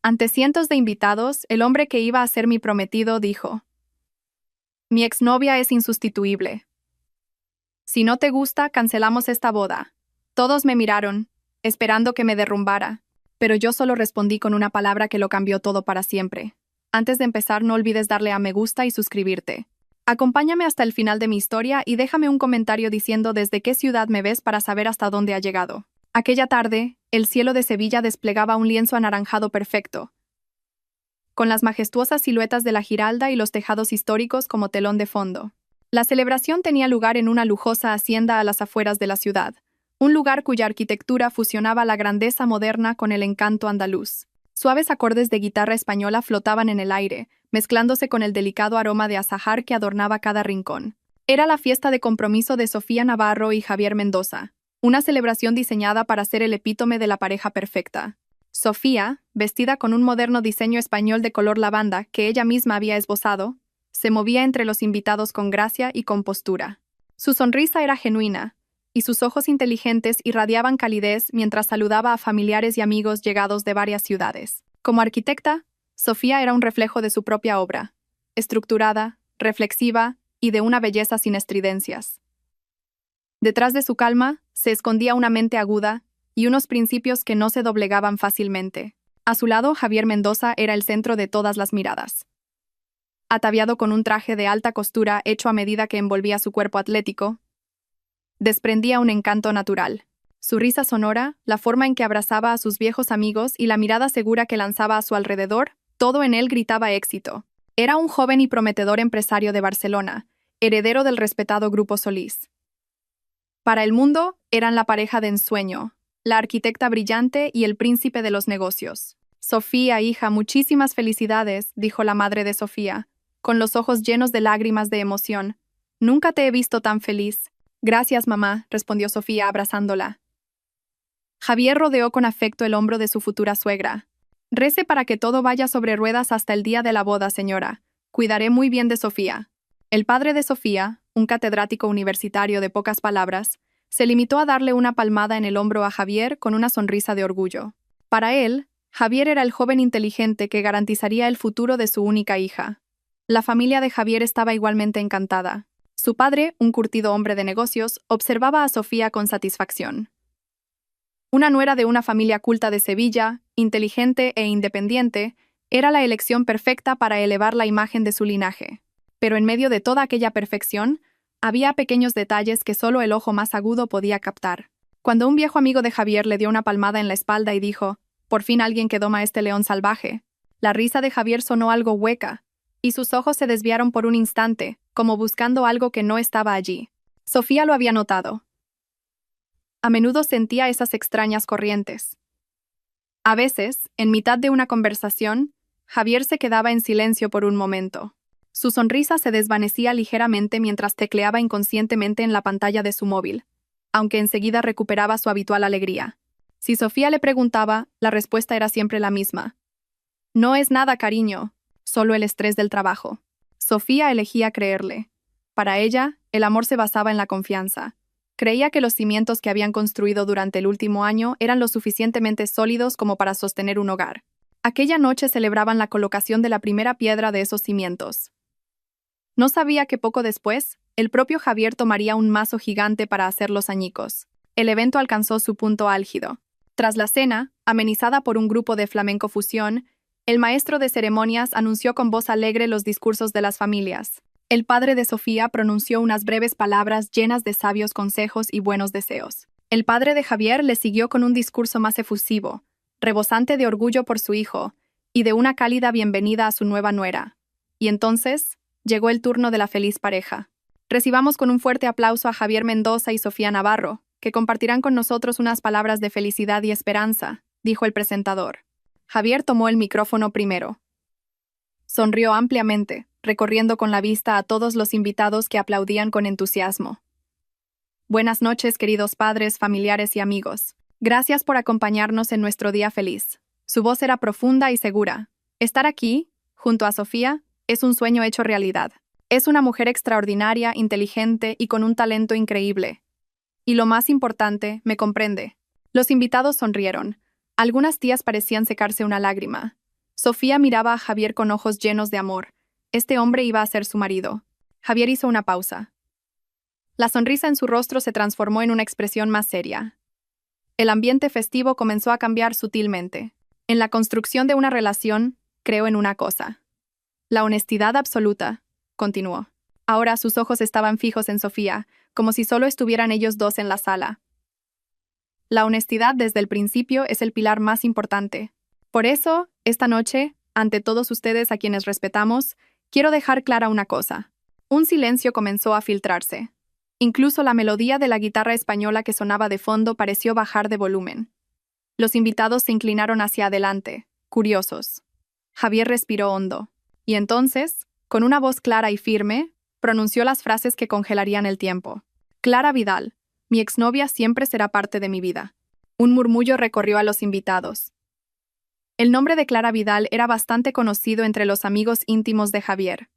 Ante cientos de invitados, el hombre que iba a ser mi prometido dijo: «Mi exnovia es insustituible. Si no te gusta, cancelamos esta boda». Todos me miraron, esperando que me derrumbara, pero yo solo respondí con una palabra que lo cambió todo para siempre. Antes de empezar, no olvides darle a me gusta y suscribirte. Acompáñame hasta el final de mi historia y déjame un comentario diciendo desde qué ciudad me ves para saber hasta dónde ha llegado. Aquella tarde, el cielo de Sevilla desplegaba un lienzo anaranjado perfecto, con las majestuosas siluetas de la Giralda y los tejados históricos como telón de fondo. La celebración tenía lugar en una lujosa hacienda a las afueras de la ciudad, un lugar cuya arquitectura fusionaba la grandeza moderna con el encanto andaluz. Suaves acordes de guitarra española flotaban en el aire, mezclándose con el delicado aroma de azahar que adornaba cada rincón. Era la fiesta de compromiso de Sofía Navarro y Javier Mendoza, una celebración diseñada para ser el epítome de la pareja perfecta. Sofía, vestida con un moderno diseño español de color lavanda que ella misma había esbozado, se movía entre los invitados con gracia y compostura. Su sonrisa era genuina, y sus ojos inteligentes irradiaban calidez mientras saludaba a familiares y amigos llegados de varias ciudades. Como arquitecta, Sofía era un reflejo de su propia obra, estructurada, reflexiva y de una belleza sin estridencias. Detrás de su calma se escondía una mente aguda y unos principios que no se doblegaban fácilmente. A su lado, Javier Mendoza era el centro de todas las miradas. Ataviado con un traje de alta costura hecho a medida que envolvía su cuerpo atlético, desprendía un encanto natural. Su risa sonora, la forma en que abrazaba a sus viejos amigos y la mirada segura que lanzaba a su alrededor, todo en él gritaba éxito. Era un joven y prometedor empresario de Barcelona, heredero del respetado Grupo Solís. Para el mundo, eran la pareja de ensueño, la arquitecta brillante y el príncipe de los negocios. «Sofía, hija, muchísimas felicidades», dijo la madre de Sofía, con los ojos llenos de lágrimas de emoción. «Nunca te he visto tan feliz». «Gracias, mamá», respondió Sofía abrazándola. Javier rodeó con afecto el hombro de su futura suegra. «Rece para que todo vaya sobre ruedas hasta el día de la boda, señora. Cuidaré muy bien de Sofía». El padre de Sofía, un catedrático universitario de pocas palabras, se limitó a darle una palmada en el hombro a Javier con una sonrisa de orgullo. Para él, Javier era el joven inteligente que garantizaría el futuro de su única hija. La familia de Javier estaba igualmente encantada. Su padre, un curtido hombre de negocios, observaba a Sofía con satisfacción. Una nuera de una familia culta de Sevilla, inteligente e independiente, era la elección perfecta para elevar la imagen de su linaje. Pero en medio de toda aquella perfección, había pequeños detalles que solo el ojo más agudo podía captar. Cuando un viejo amigo de Javier le dio una palmada en la espalda y dijo: «Por fin alguien que doma a este león salvaje», la risa de Javier sonó algo hueca, y sus ojos se desviaron por un instante, como buscando algo que no estaba allí. Sofía lo había notado. A menudo sentía esas extrañas corrientes. A veces, en mitad de una conversación, Javier se quedaba en silencio por un momento. Su sonrisa se desvanecía ligeramente mientras tecleaba inconscientemente en la pantalla de su móvil, aunque enseguida recuperaba su habitual alegría. Si Sofía le preguntaba, la respuesta era siempre la misma. «No es nada, cariño, solo el estrés del trabajo». Sofía elegía creerle. Para ella, el amor se basaba en la confianza. Creía que los cimientos que habían construido durante el último año eran lo suficientemente sólidos como para sostener un hogar. Aquella noche celebraban la colocación de la primera piedra de esos cimientos. No sabía que poco después, el propio Javier tomaría un mazo gigante para hacer los añicos. El evento alcanzó su punto álgido. Tras la cena, amenizada por un grupo de flamenco fusión, el maestro de ceremonias anunció con voz alegre los discursos de las familias. El padre de Sofía pronunció unas breves palabras llenas de sabios consejos y buenos deseos. El padre de Javier le siguió con un discurso más efusivo, rebosante de orgullo por su hijo, y de una cálida bienvenida a su nueva nuera. Y entonces, llegó el turno de la feliz pareja. Recibamos con un fuerte aplauso a Javier Mendoza y Sofía Navarro, que compartirán con nosotros unas palabras de felicidad y esperanza, dijo el presentador. Javier tomó el micrófono primero. Sonrió ampliamente, recorriendo con la vista a todos los invitados que aplaudían con entusiasmo. «Buenas noches, queridos padres, familiares y amigos. Gracias por acompañarnos en nuestro día feliz». Su voz era profunda y segura. «Estar aquí, junto a Sofía, es un sueño hecho realidad. Es una mujer extraordinaria, inteligente y con un talento increíble. Y lo más importante, me comprende». Los invitados sonrieron. Algunas tías parecían secarse una lágrima. Sofía miraba a Javier con ojos llenos de amor. Este hombre iba a ser su marido. Javier hizo una pausa. La sonrisa en su rostro se transformó en una expresión más seria. El ambiente festivo comenzó a cambiar sutilmente. En la construcción de una relación, creo en una cosa. La honestidad absoluta, continuó. Ahora sus ojos estaban fijos en Sofía, como si solo estuvieran ellos dos en la sala. La honestidad desde el principio es el pilar más importante. Por eso, esta noche, ante todos ustedes a quienes respetamos, quiero dejar clara una cosa. Un silencio comenzó a filtrarse. Incluso la melodía de la guitarra española que sonaba de fondo pareció bajar de volumen. Los invitados se inclinaron hacia adelante, curiosos. Javier respiró hondo. Y entonces, con una voz clara y firme, pronunció las frases que congelarían el tiempo. Clara Vidal, mi exnovia siempre será parte de mi vida. Un murmullo recorrió a los invitados. El nombre de Clara Vidal era bastante conocido entre los amigos íntimos de Javier.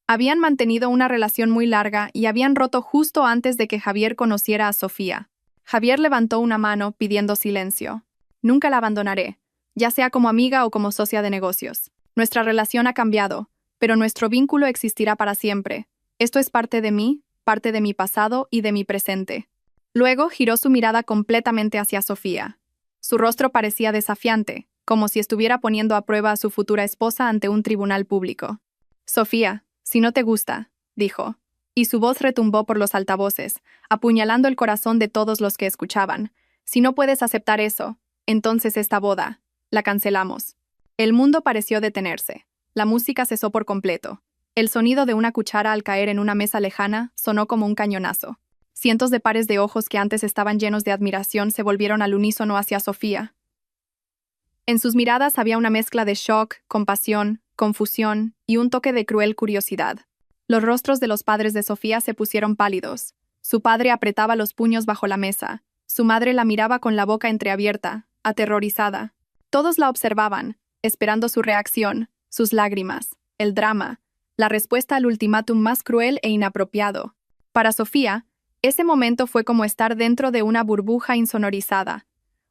Habían mantenido una relación muy larga y habían roto justo antes de que Javier conociera a Sofía. Javier levantó una mano pidiendo silencio. Nunca la abandonaré, ya sea como amiga o como socia de negocios. Nuestra relación ha cambiado, pero nuestro vínculo existirá para siempre. Esto es parte de mí, parte de mi pasado y de mi presente. Luego giró su mirada completamente hacia Sofía. Su rostro parecía desafiante, como si estuviera poniendo a prueba a su futura esposa ante un tribunal público. Sofía, si no te gusta, dijo, y su voz retumbó por los altavoces, apuñalando el corazón de todos los que escuchaban. Si no puedes aceptar eso, entonces esta boda, la cancelamos. El mundo pareció detenerse. La música cesó por completo. El sonido de una cuchara al caer en una mesa lejana sonó como un cañonazo. Cientos de pares de ojos que antes estaban llenos de admiración se volvieron al unísono hacia Sofía. En sus miradas había una mezcla de shock, compasión, confusión y un toque de cruel curiosidad. Los rostros de los padres de Sofía se pusieron pálidos. Su padre apretaba los puños bajo la mesa. Su madre la miraba con la boca entreabierta, aterrorizada. Todos la observaban, esperando su reacción, sus lágrimas, el drama, la respuesta al ultimátum más cruel e inapropiado. Para Sofía, ese momento fue como estar dentro de una burbuja insonorizada.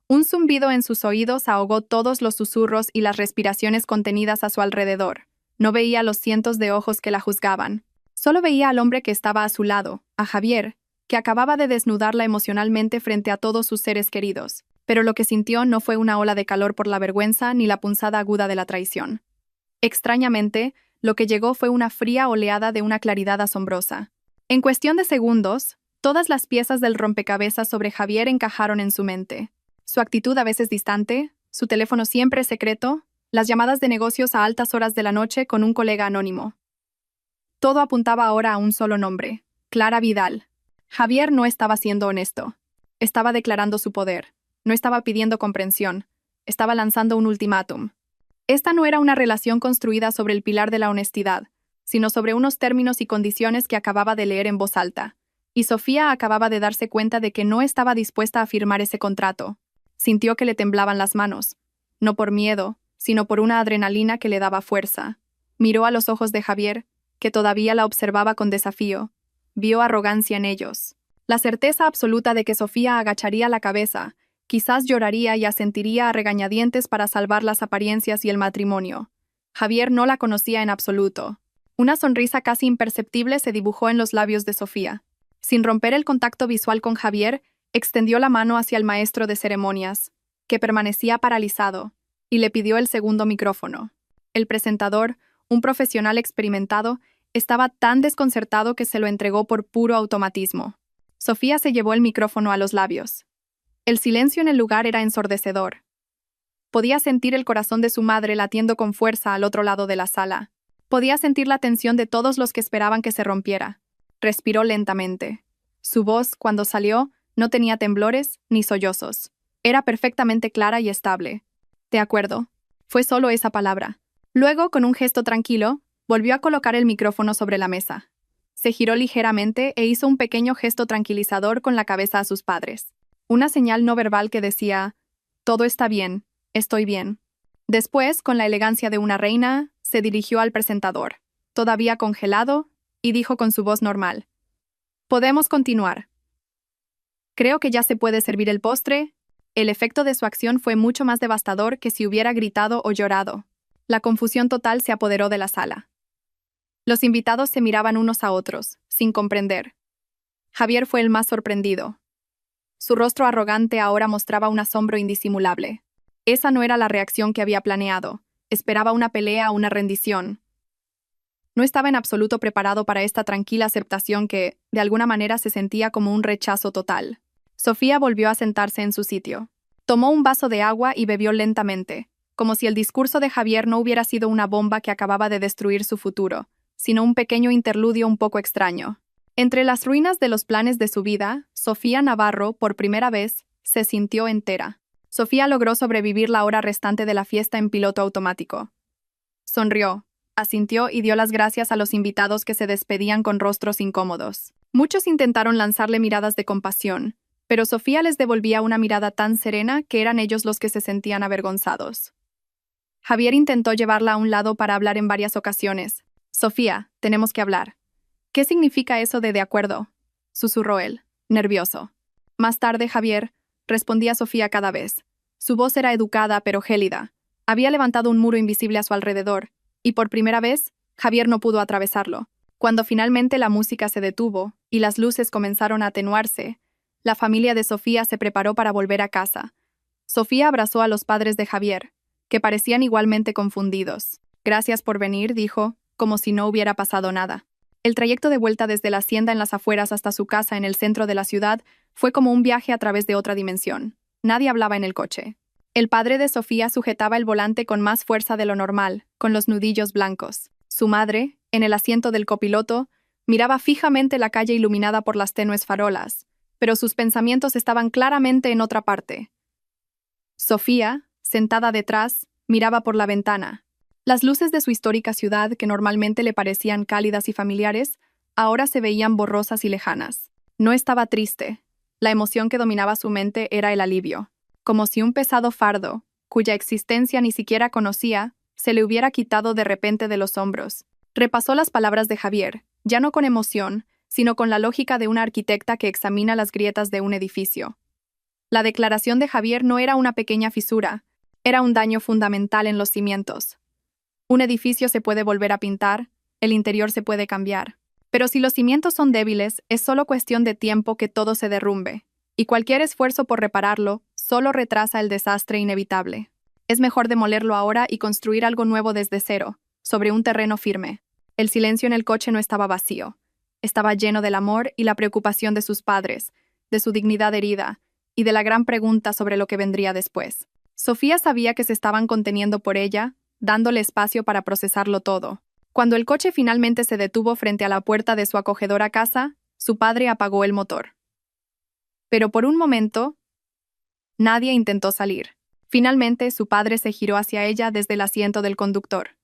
Un zumbido en sus oídos ahogó todos los susurros y las respiraciones contenidas a su alrededor. No veía los cientos de ojos que la juzgaban. Solo veía al hombre que estaba a su lado, a Javier, que acababa de desnudarla emocionalmente frente a todos sus seres queridos. Pero lo que sintió no fue una ola de calor por la vergüenza ni la punzada aguda de la traición. Extrañamente, lo que llegó fue una fría oleada de una claridad asombrosa. En cuestión de segundos, todas las piezas del rompecabezas sobre Javier encajaron en su mente. Su actitud a veces distante, su teléfono siempre secreto, las llamadas de negocios a altas horas de la noche con un colega anónimo. Todo apuntaba ahora a un solo nombre, Clara Vidal. Javier no estaba siendo honesto. Estaba declarando su poder. No estaba pidiendo comprensión. Estaba lanzando un ultimátum. Esta no era una relación construida sobre el pilar de la honestidad, sino sobre unos términos y condiciones que acababa de leer en voz alta. Y Sofía acababa de darse cuenta de que no estaba dispuesta a firmar ese contrato. Sintió que le temblaban las manos, no por miedo, sino por una adrenalina que le daba fuerza. Miró a los ojos de Javier, que todavía la observaba con desafío. Vio arrogancia en ellos. La certeza absoluta de que Sofía agacharía la cabeza, quizás lloraría y asentiría a regañadientes para salvar las apariencias y el matrimonio. Javier no la conocía en absoluto. Una sonrisa casi imperceptible se dibujó en los labios de Sofía. Sin romper el contacto visual con Javier, extendió la mano hacia el maestro de ceremonias, que permanecía paralizado, y le pidió el segundo micrófono. El presentador, un profesional experimentado, estaba tan desconcertado que se lo entregó por puro automatismo. Sofía se llevó el micrófono a los labios. El silencio en el lugar era ensordecedor. Podía sentir el corazón de su madre latiendo con fuerza al otro lado de la sala. Podía sentir la tensión de todos los que esperaban que se rompiera. Respiró lentamente. Su voz, cuando salió, no tenía temblores ni sollozos. Era perfectamente clara y estable. De acuerdo. Fue solo esa palabra. Luego, con un gesto tranquilo, volvió a colocar el micrófono sobre la mesa. Se giró ligeramente e hizo un pequeño gesto tranquilizador con la cabeza a sus padres. Una señal no verbal que decía, «Todo está bien, estoy bien». Después, con la elegancia de una reina, se dirigió al presentador, todavía congelado, y dijo con su voz normal, «Podemos continuar». «Creo que ya se puede servir el postre». El efecto de su acción fue mucho más devastador que si hubiera gritado o llorado. La confusión total se apoderó de la sala. Los invitados se miraban unos a otros, sin comprender. Javier fue el más sorprendido. Su rostro arrogante ahora mostraba un asombro indisimulable. Esa no era la reacción que había planeado. Esperaba una pelea o una rendición. No estaba en absoluto preparado para esta tranquila aceptación que, de alguna manera, se sentía como un rechazo total. Sofía volvió a sentarse en su sitio. Tomó un vaso de agua y bebió lentamente, como si el discurso de Javier no hubiera sido una bomba que acababa de destruir su futuro, sino un pequeño interludio un poco extraño. Entre las ruinas de los planes de su vida, Sofía Navarro, por primera vez, se sintió entera. Sofía logró sobrevivir la hora restante de la fiesta en piloto automático. Sonrió, asintió y dio las gracias a los invitados que se despedían con rostros incómodos. Muchos intentaron lanzarle miradas de compasión, pero Sofía les devolvía una mirada tan serena que eran ellos los que se sentían avergonzados. Javier intentó llevarla a un lado para hablar en varias ocasiones. «Sofía, tenemos que hablar». «¿Qué significa eso de acuerdo?», susurró él, nervioso. Más tarde, Javier respondía a Sofía cada vez. Su voz era educada pero gélida. Había levantado un muro invisible a su alrededor, y por primera vez, Javier no pudo atravesarlo. Cuando finalmente la música se detuvo y las luces comenzaron a atenuarse, la familia de Sofía se preparó para volver a casa. Sofía abrazó a los padres de Javier, que parecían igualmente confundidos. «Gracias por venir», dijo, como si no hubiera pasado nada. El trayecto de vuelta desde la hacienda en las afueras hasta su casa en el centro de la ciudad fue como un viaje a través de otra dimensión. Nadie hablaba en el coche. El padre de Sofía sujetaba el volante con más fuerza de lo normal, con los nudillos blancos. Su madre, en el asiento del copiloto, miraba fijamente la calle iluminada por las tenues farolas, pero sus pensamientos estaban claramente en otra parte. Sofía, sentada detrás, miraba por la ventana. Las luces de su histórica ciudad, que normalmente le parecían cálidas y familiares, ahora se veían borrosas y lejanas. No estaba triste. La emoción que dominaba su mente era el alivio, como si un pesado fardo, cuya existencia ni siquiera conocía, se le hubiera quitado de repente de los hombros. Repasó las palabras de Javier, ya no con emoción, sino con la lógica de una arquitecta que examina las grietas de un edificio. La declaración de Javier no era una pequeña fisura, era un daño fundamental en los cimientos. Un edificio se puede volver a pintar, el interior se puede cambiar. Pero si los cimientos son débiles, es solo cuestión de tiempo que todo se derrumbe, y cualquier esfuerzo por repararlo solo retrasa el desastre inevitable. Es mejor demolerlo ahora y construir algo nuevo desde cero, sobre un terreno firme. El silencio en el coche no estaba vacío. Estaba lleno del amor y la preocupación de sus padres, de su dignidad herida, y de la gran pregunta sobre lo que vendría después. Sofía sabía que se estaban conteniendo por ella, dándole espacio para procesarlo todo. Cuando el coche finalmente se detuvo frente a la puerta de su acogedora casa, su padre apagó el motor. Pero por un momento, nadie intentó salir. Finalmente, su padre se giró hacia ella desde el asiento del conductor.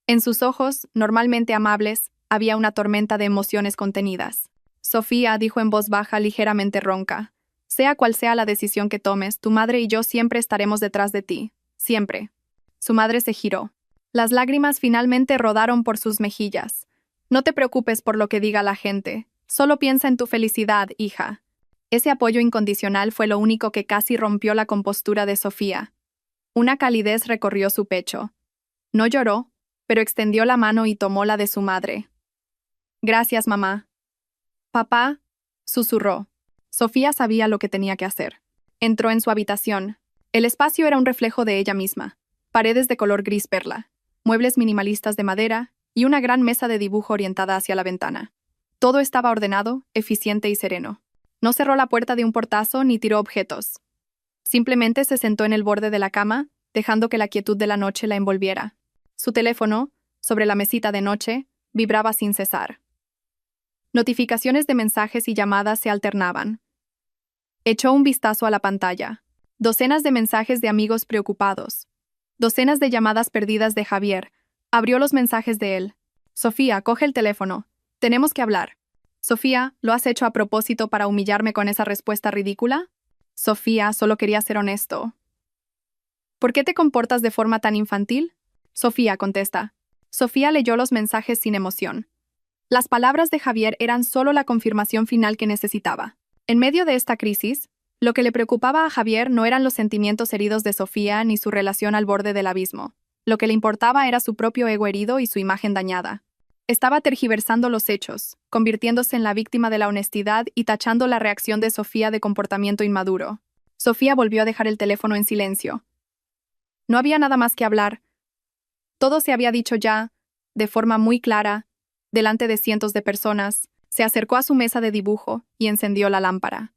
En sus ojos, normalmente amables, había una tormenta de emociones contenidas. «Sofía», dijo en voz baja, ligeramente ronca, «sea cual sea la decisión que tomes, tu madre y yo siempre estaremos detrás de ti. Siempre». Su madre se giró. Las lágrimas finalmente rodaron por sus mejillas. «No te preocupes por lo que diga la gente. Solo piensa en tu felicidad, hija». Ese apoyo incondicional fue lo único que casi rompió la compostura de Sofía. Una calidez recorrió su pecho. No lloró, pero extendió la mano y tomó la de su madre. «Gracias, mamá». «Papá», susurró. Sofía sabía lo que tenía que hacer. Entró en su habitación. El espacio era un reflejo de ella misma. Paredes de color gris perla, muebles minimalistas de madera y una gran mesa de dibujo orientada hacia la ventana. Todo estaba ordenado, eficiente y sereno. No cerró la puerta de un portazo ni tiró objetos. Simplemente se sentó en el borde de la cama, dejando que la quietud de la noche la envolviera. Su teléfono, sobre la mesita de noche, vibraba sin cesar. Notificaciones de mensajes y llamadas se alternaban. Echó un vistazo a la pantalla. Docenas de mensajes de amigos preocupados. Docenas de llamadas perdidas de Javier. Abrió los mensajes de él. «Sofía, coge el teléfono. Tenemos que hablar». «Sofía, ¿lo has hecho a propósito para humillarme con esa respuesta ridícula?» «Sofía, solo quería ser honesto». «¿Por qué te comportas de forma tan infantil?» «Sofía, contesta». Sofía leyó los mensajes sin emoción. Las palabras de Javier eran solo la confirmación final que necesitaba. En medio de esta crisis, lo que le preocupaba a Javier no eran los sentimientos heridos de Sofía ni su relación al borde del abismo. Lo que le importaba era su propio ego herido y su imagen dañada. Estaba tergiversando los hechos, convirtiéndose en la víctima de la honestidad y tachando la reacción de Sofía de comportamiento inmaduro. Sofía volvió a dejar el teléfono en silencio. No había nada más que hablar. Todo se había dicho ya, de forma muy clara, delante de cientos de personas. Se acercó a su mesa de dibujo y encendió la lámpara.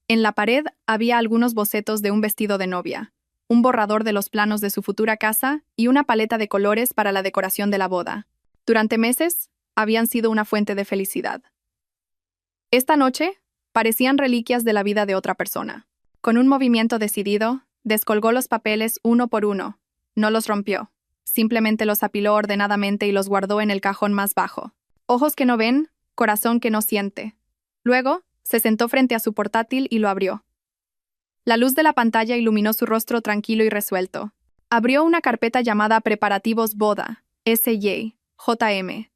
En la pared había algunos bocetos de un vestido de novia, un borrador de los planos de su futura casa y una paleta de colores para la decoración de la boda. Durante meses, habían sido una fuente de felicidad. Esta noche, parecían reliquias de la vida de otra persona. Con un movimiento decidido, descolgó los papeles uno por uno. No los rompió. Simplemente los apiló ordenadamente y los guardó en el cajón más bajo. Ojos que no ven, corazón que no siente. Luego, se sentó frente a su portátil y lo abrió. La luz de la pantalla iluminó su rostro tranquilo y resuelto. Abrió una carpeta llamada Preparativos Boda, S.Y., JM.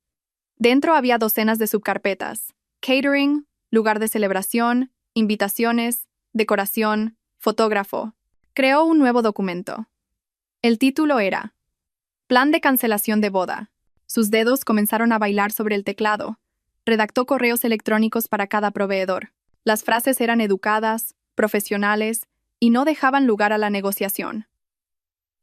Dentro había docenas de subcarpetas: catering, lugar de celebración, invitaciones, decoración, fotógrafo. Creó un nuevo documento. El título era Plan de cancelación de boda. Sus dedos comenzaron a bailar sobre el teclado. Redactó correos electrónicos para cada proveedor. Las frases eran educadas, profesionales, y no dejaban lugar a la negociación.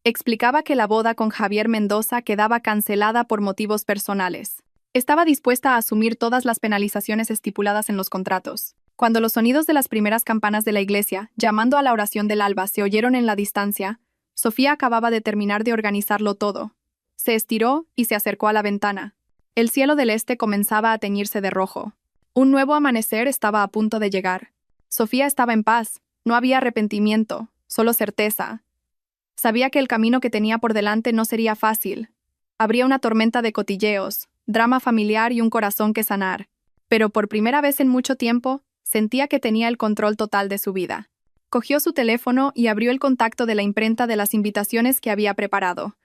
Explicaba que la boda con Javier Mendoza quedaba cancelada por motivos personales. Estaba dispuesta a asumir todas las penalizaciones estipuladas en los contratos. Cuando los sonidos de las primeras campanas de la iglesia, llamando a la oración del alba, se oyeron en la distancia, Sofía acababa de terminar de organizarlo todo. Se estiró y se acercó a la ventana. El cielo del este comenzaba a teñirse de rojo. Un nuevo amanecer estaba a punto de llegar. Sofía estaba en paz. No había arrepentimiento, solo certeza. Sabía que el camino que tenía por delante no sería fácil. Habría una tormenta de cotilleos, drama familiar y un corazón que sanar. Pero por primera vez en mucho tiempo, sentía que tenía el control total de su vida. Cogió su teléfono y abrió el contacto de la imprenta de las invitaciones que había preparado.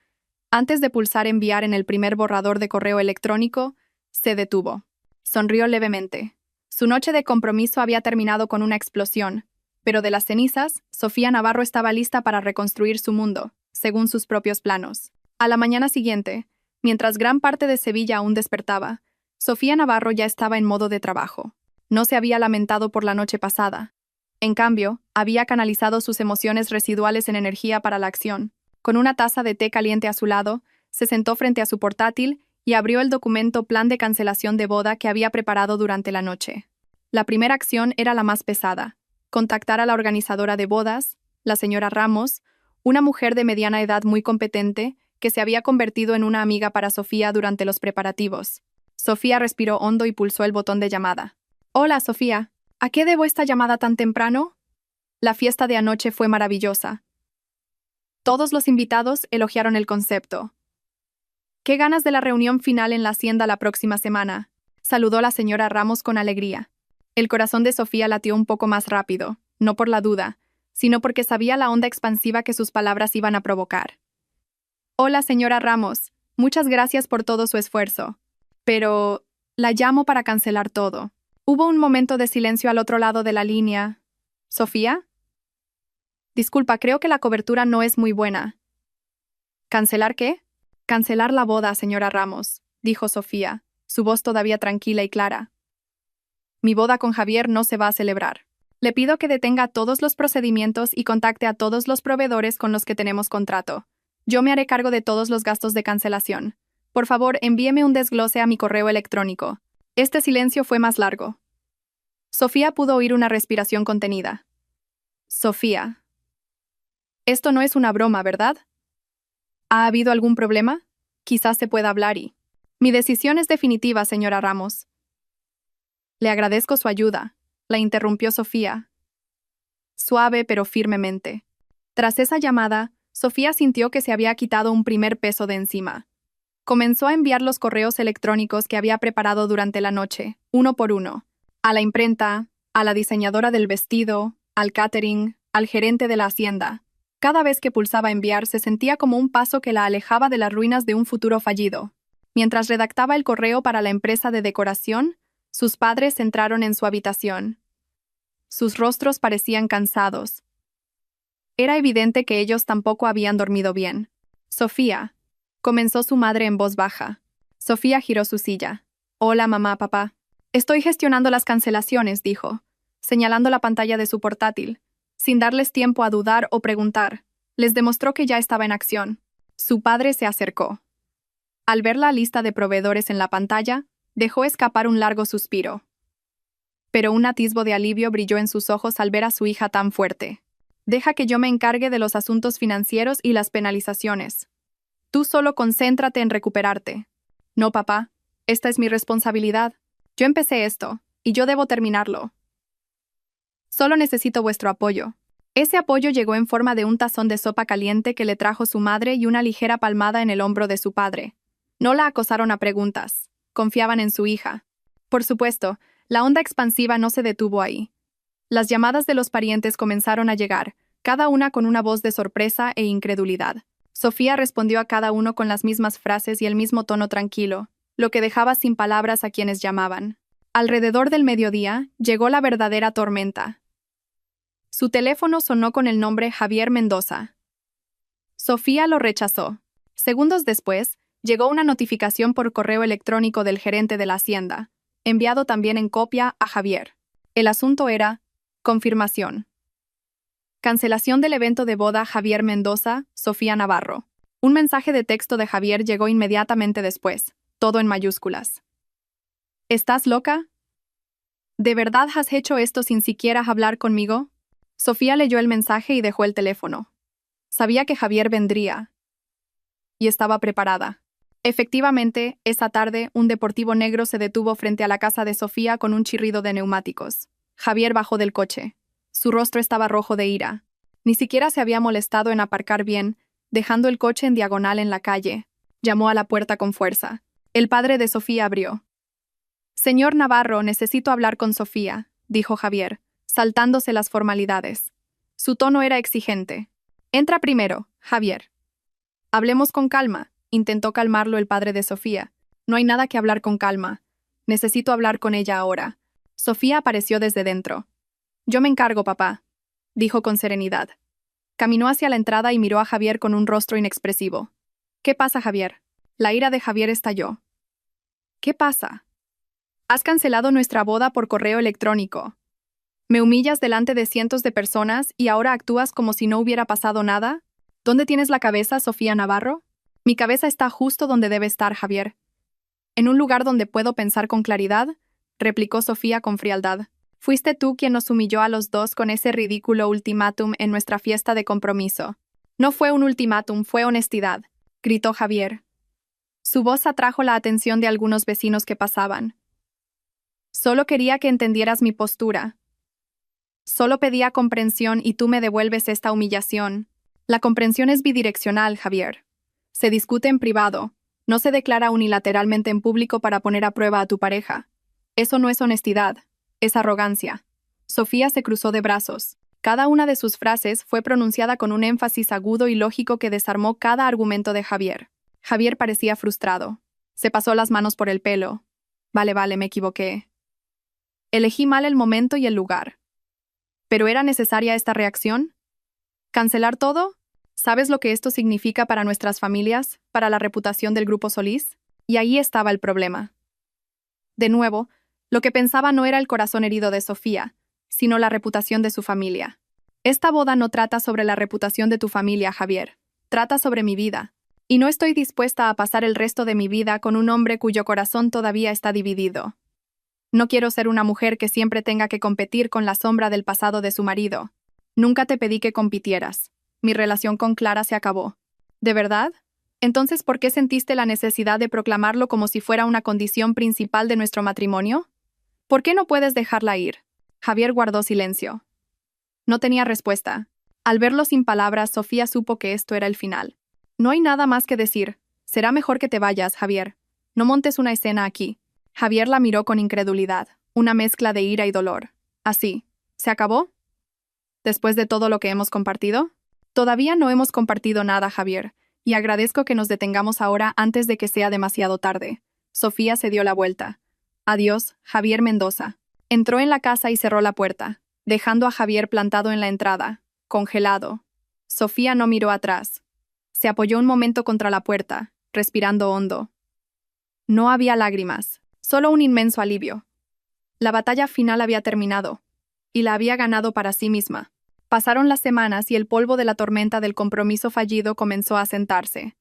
Antes de pulsar enviar en el primer borrador de correo electrónico, se detuvo. Sonrió levemente. Su noche de compromiso había terminado con una explosión, pero de las cenizas, Sofía Navarro estaba lista para reconstruir su mundo, según sus propios planos. A la mañana siguiente, mientras gran parte de Sevilla aún despertaba, Sofía Navarro ya estaba en modo de trabajo. No se había lamentado por la noche pasada. En cambio, había canalizado sus emociones residuales en energía para la acción. Con una taza de té caliente a su lado, se sentó frente a su portátil y abrió el documento Plan de cancelación de boda que había preparado durante la noche. La primera acción era la más pesada: contactar a la organizadora de bodas, la señora Ramos, una mujer de mediana edad muy competente que se había convertido en una amiga para Sofía durante los preparativos. Sofía respiró hondo y pulsó el botón de llamada. «Hola, Sofía. ¿A qué debo esta llamada tan temprano?» La fiesta de anoche fue maravillosa. Todos los invitados elogiaron el concepto. «Qué ganas de la reunión final en la hacienda la próxima semana», saludó la señora Ramos con alegría. El corazón de Sofía latió un poco más rápido, no por la duda, sino porque sabía la onda expansiva que sus palabras iban a provocar. «Hola, señora Ramos. Muchas gracias por todo su esfuerzo. Pero la llamo para cancelar todo». Hubo un momento de silencio al otro lado de la línea. «¿Sofía?» «Disculpa, creo que la cobertura no es muy buena». «¿Cancelar qué?» «Cancelar la boda, señora Ramos», dijo Sofía, su voz todavía tranquila y clara. «Mi boda con Javier no se va a celebrar. Le pido que detenga todos los procedimientos y contacte a todos los proveedores con los que tenemos contrato. Yo me haré cargo de todos los gastos de cancelación. Por favor, envíeme un desglose a mi correo electrónico». Este silencio fue más largo. Sofía pudo oír una respiración contenida. «Sofía. Esto no es una broma, ¿verdad? ¿Ha habido algún problema? Quizás se pueda hablar y...» «Mi decisión es definitiva, señora Ramos». «Le agradezco su ayuda», la interrumpió Sofía, suave pero firmemente. Tras esa llamada, Sofía sintió que se había quitado un primer peso de encima. Comenzó a enviar los correos electrónicos que había preparado durante la noche, uno por uno, a la imprenta, a la diseñadora del vestido, al catering, al gerente de la hacienda. Cada vez que pulsaba enviar se sentía como un paso que la alejaba de las ruinas de un futuro fallido. Mientras redactaba el correo para la empresa de decoración, sus padres entraron en su habitación. Sus rostros parecían cansados. Era evidente que ellos tampoco habían dormido bien. Sofía, comenzó su madre en voz baja. Sofía giró su silla. Hola, mamá, papá. Estoy gestionando las cancelaciones, dijo, señalando la pantalla de su portátil. Sin darles tiempo a dudar o preguntar, les demostró que ya estaba en acción. Su padre se acercó. Al ver la lista de proveedores en la pantalla, dejó escapar un largo suspiro. Pero un atisbo de alivio brilló en sus ojos al ver a su hija tan fuerte. Deja que yo me encargue de los asuntos financieros y las penalizaciones. Tú solo concéntrate en recuperarte. No, papá, esta es mi responsabilidad. Yo empecé esto, y yo debo terminarlo. Solo necesito vuestro apoyo. Ese apoyo llegó en forma de un tazón de sopa caliente que le trajo su madre y una ligera palmada en el hombro de su padre. No la acosaron a preguntas. Confiaban en su hija. Por supuesto, la onda expansiva no se detuvo ahí. Las llamadas de los parientes comenzaron a llegar, cada una con una voz de sorpresa e incredulidad. Sofía respondió a cada uno con las mismas frases y el mismo tono tranquilo, lo que dejaba sin palabras a quienes llamaban. Alrededor del mediodía, llegó la verdadera tormenta. Su teléfono sonó con el nombre Javier Mendoza. Sofía lo rechazó. Segundos después, llegó una notificación por correo electrónico del gerente de la hacienda, enviado también en copia a Javier. El asunto era: confirmación. Cancelación del evento de boda Javier Mendoza, Sofía Navarro. Un mensaje de texto de Javier llegó inmediatamente después, todo en mayúsculas. ¿Estás loca? ¿De verdad has hecho esto sin siquiera hablar conmigo? Sofía leyó el mensaje y dejó el teléfono. Sabía que Javier vendría. Y estaba preparada. Efectivamente, esa tarde, un deportivo negro se detuvo frente a la casa de Sofía con un chirrido de neumáticos. Javier bajó del coche. Su rostro estaba rojo de ira. Ni siquiera se había molestado en aparcar bien, dejando el coche en diagonal en la calle. Llamó a la puerta con fuerza. El padre de Sofía abrió. «Señor Navarro, necesito hablar con Sofía», dijo Javier, saltándose las formalidades. Su tono era exigente. «Entra primero, Javier». «Hablemos con calma», intentó calmarlo el padre de Sofía. «No hay nada que hablar con calma. Necesito hablar con ella ahora». Sofía apareció desde dentro. «Yo me encargo, papá», dijo con serenidad. Caminó hacia la entrada y miró a Javier con un rostro inexpresivo. «¿Qué pasa, Javier?» La ira de Javier estalló. «¿Qué pasa? Has cancelado nuestra boda por correo electrónico. ¿Me humillas delante de cientos de personas y ahora actúas como si no hubiera pasado nada? ¿Dónde tienes la cabeza, Sofía Navarro?» «Mi cabeza está justo donde debe estar, Javier. En un lugar donde puedo pensar con claridad», replicó Sofía con frialdad. «Fuiste tú quien nos humilló a los dos con ese ridículo ultimátum en nuestra fiesta de compromiso». «No fue un ultimátum, fue honestidad», gritó Javier. Su voz atrajo la atención de algunos vecinos que pasaban. «Solo quería que entendieras mi postura. Solo pedía comprensión y tú me devuelves esta humillación. La comprensión es bidireccional, Javier. Se discute en privado, no se declara unilateralmente en público para poner a prueba a tu pareja. Eso no es honestidad, es arrogancia». Sofía se cruzó de brazos. Cada una de sus frases fue pronunciada con un énfasis agudo y lógico que desarmó cada argumento de Javier. Javier parecía frustrado. Se pasó las manos por el pelo. Vale, me equivoqué. Elegí mal el momento y el lugar. ¿Pero era necesaria esta reacción? ¿Cancelar todo? ¿Sabes lo que esto significa para nuestras familias, para la reputación del Grupo Solís? Y ahí estaba el problema. De nuevo, lo que pensaba no era el corazón herido de Sofía, sino la reputación de su familia. Esta boda no trata sobre la reputación de tu familia, Javier. Trata sobre mi vida. Y no estoy dispuesta a pasar el resto de mi vida con un hombre cuyo corazón todavía está dividido. No quiero ser una mujer que siempre tenga que competir con la sombra del pasado de su marido. Nunca te pedí que compitieras. Mi relación con Clara se acabó. ¿De verdad? Entonces, ¿por qué sentiste la necesidad de proclamarlo como si fuera una condición principal de nuestro matrimonio? ¿Por qué no puedes dejarla ir? Javier guardó silencio. No tenía respuesta. Al verlo sin palabras, Sofía supo que esto era el final. No hay nada más que decir. Será mejor que te vayas, Javier. No montes una escena aquí. Javier la miró con incredulidad, una mezcla de ira y dolor. ¿Así? ¿Se acabó? ¿Después de todo lo que hemos compartido? Todavía no hemos compartido nada, Javier, y agradezco que nos detengamos ahora antes de que sea demasiado tarde. Sofía se dio la vuelta. Adiós, Javier Mendoza. Entró en la casa y cerró la puerta, dejando a Javier plantado en la entrada, congelado. Sofía no miró atrás. Se apoyó un momento contra la puerta, respirando hondo. No había lágrimas, solo un inmenso alivio. La batalla final había terminado, y la había ganado para sí misma. Pasaron las semanas y el polvo de la tormenta del compromiso fallido comenzó a asentarse.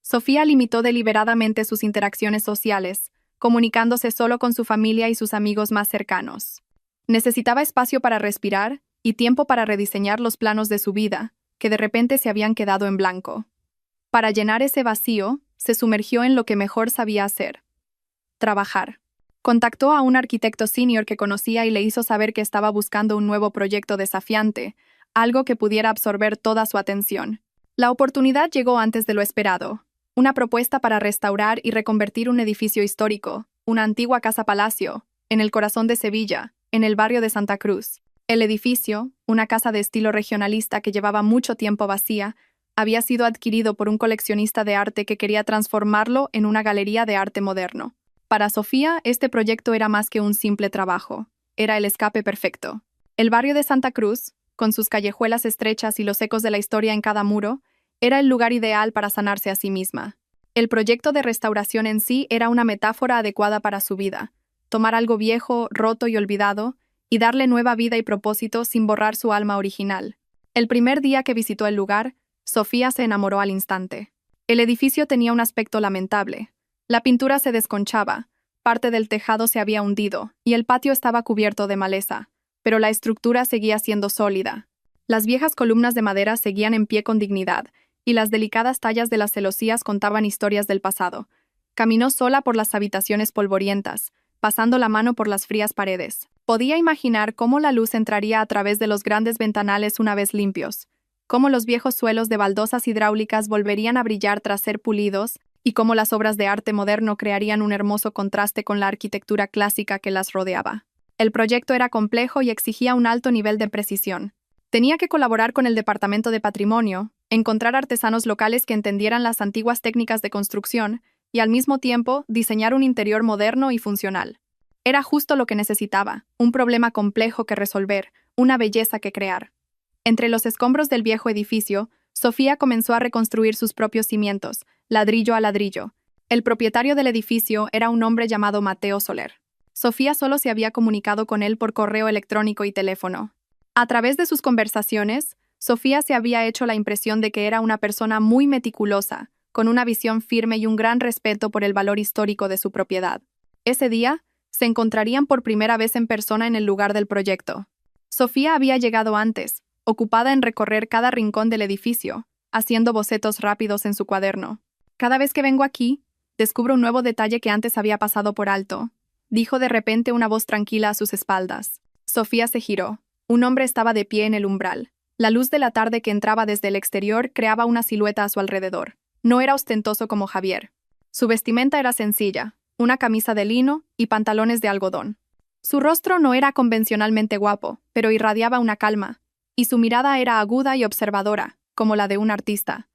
Sofía limitó deliberadamente sus interacciones sociales, comunicándose solo con su familia y sus amigos más cercanos. Necesitaba espacio para respirar y tiempo para rediseñar los planos de su vida, que de repente se habían quedado en blanco. Para llenar ese vacío, se sumergió en lo que mejor sabía hacer: trabajar. Contactó a un arquitecto senior que conocía y le hizo saber que estaba buscando un nuevo proyecto desafiante, algo que pudiera absorber toda su atención. La oportunidad llegó antes de lo esperado: una propuesta para restaurar y reconvertir un edificio histórico, una antigua casa-palacio, en el corazón de Sevilla, en el barrio de Santa Cruz. El edificio, una casa de estilo regionalista que llevaba mucho tiempo vacía, había sido adquirido por un coleccionista de arte que quería transformarlo en una galería de arte moderno. Para Sofía, este proyecto era más que un simple trabajo. Era el escape perfecto. El barrio de Santa Cruz, con sus callejuelas estrechas y los ecos de la historia en cada muro, era el lugar ideal para sanarse a sí misma. El proyecto de restauración en sí era una metáfora adecuada para su vida: tomar algo viejo, roto y olvidado, y darle nueva vida y propósito sin borrar su alma original. El primer día que visitó el lugar, Sofía se enamoró al instante. El edificio tenía un aspecto lamentable. La pintura se desconchaba, parte del tejado se había hundido, y el patio estaba cubierto de maleza, pero la estructura seguía siendo sólida. Las viejas columnas de madera seguían en pie con dignidad, y las delicadas tallas de las celosías contaban historias del pasado. Caminó sola por las habitaciones polvorientas, pasando la mano por las frías paredes. Podía imaginar cómo la luz entraría a través de los grandes ventanales una vez limpios, cómo los viejos suelos de baldosas hidráulicas volverían a brillar tras ser pulidos, y cómo las obras de arte moderno crearían un hermoso contraste con la arquitectura clásica que las rodeaba. El proyecto era complejo y exigía un alto nivel de precisión. Tenía que colaborar con el Departamento de Patrimonio, encontrar artesanos locales que entendieran las antiguas técnicas de construcción y al mismo tiempo diseñar un interior moderno y funcional. Era justo lo que necesitaba: un problema complejo que resolver, una belleza que crear. Entre los escombros del viejo edificio, Sofía comenzó a reconstruir sus propios cimientos, ladrillo a ladrillo. El propietario del edificio era un hombre llamado Mateo Soler. Sofía solo se había comunicado con él por correo electrónico y teléfono. A través de sus conversaciones, Sofía se había hecho la impresión de que era una persona muy meticulosa, con una visión firme y un gran respeto por el valor histórico de su propiedad. Ese día, se encontrarían por primera vez en persona en el lugar del proyecto. Sofía había llegado antes, ocupada en recorrer cada rincón del edificio, haciendo bocetos rápidos en su cuaderno. «Cada vez que vengo aquí, descubro un nuevo detalle que antes había pasado por alto», dijo de repente una voz tranquila a sus espaldas. Sofía se giró. Un hombre estaba de pie en el umbral. La luz de la tarde que entraba desde el exterior creaba una silueta a su alrededor. No era ostentoso como Javier. Su vestimenta era sencilla: una camisa de lino y pantalones de algodón. Su rostro no era convencionalmente guapo, pero irradiaba una calma, y su mirada era aguda y observadora, como la de un artista.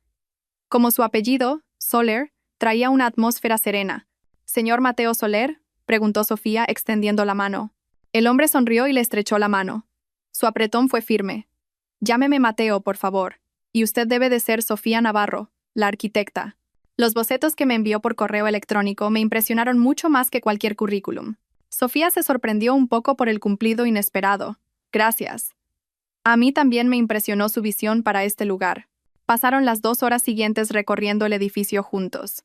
Como su apellido, Soler, traía una atmósfera serena. «¿Señor Mateo Soler?», preguntó Sofía, extendiendo la mano. El hombre sonrió y le estrechó la mano. Su apretón fue firme. «Llámeme Mateo, por favor. Y usted debe de ser Sofía Navarro, la arquitecta». Los bocetos que me envió por correo electrónico me impresionaron mucho más que cualquier currículum. Sofía se sorprendió un poco por el cumplido inesperado. «Gracias. A mí también me impresionó su visión para este lugar». Pasaron las 2 horas siguientes recorriendo el edificio juntos.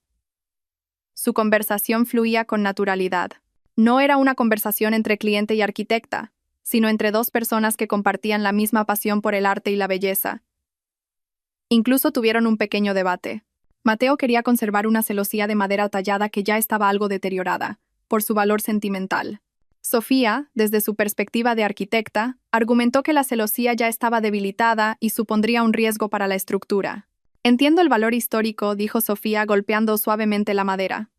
Su conversación fluía con naturalidad. No era una conversación entre cliente y arquitecta, sino entre dos personas que compartían la misma pasión por el arte y la belleza. Incluso tuvieron un pequeño debate. Mateo quería conservar una celosía de madera tallada que ya estaba algo deteriorada, por su valor sentimental. Sofía, desde su perspectiva de arquitecta, argumentó que la celosía ya estaba debilitada y supondría un riesgo para la estructura. «Entiendo el valor histórico», dijo Sofía, golpeando suavemente la madera.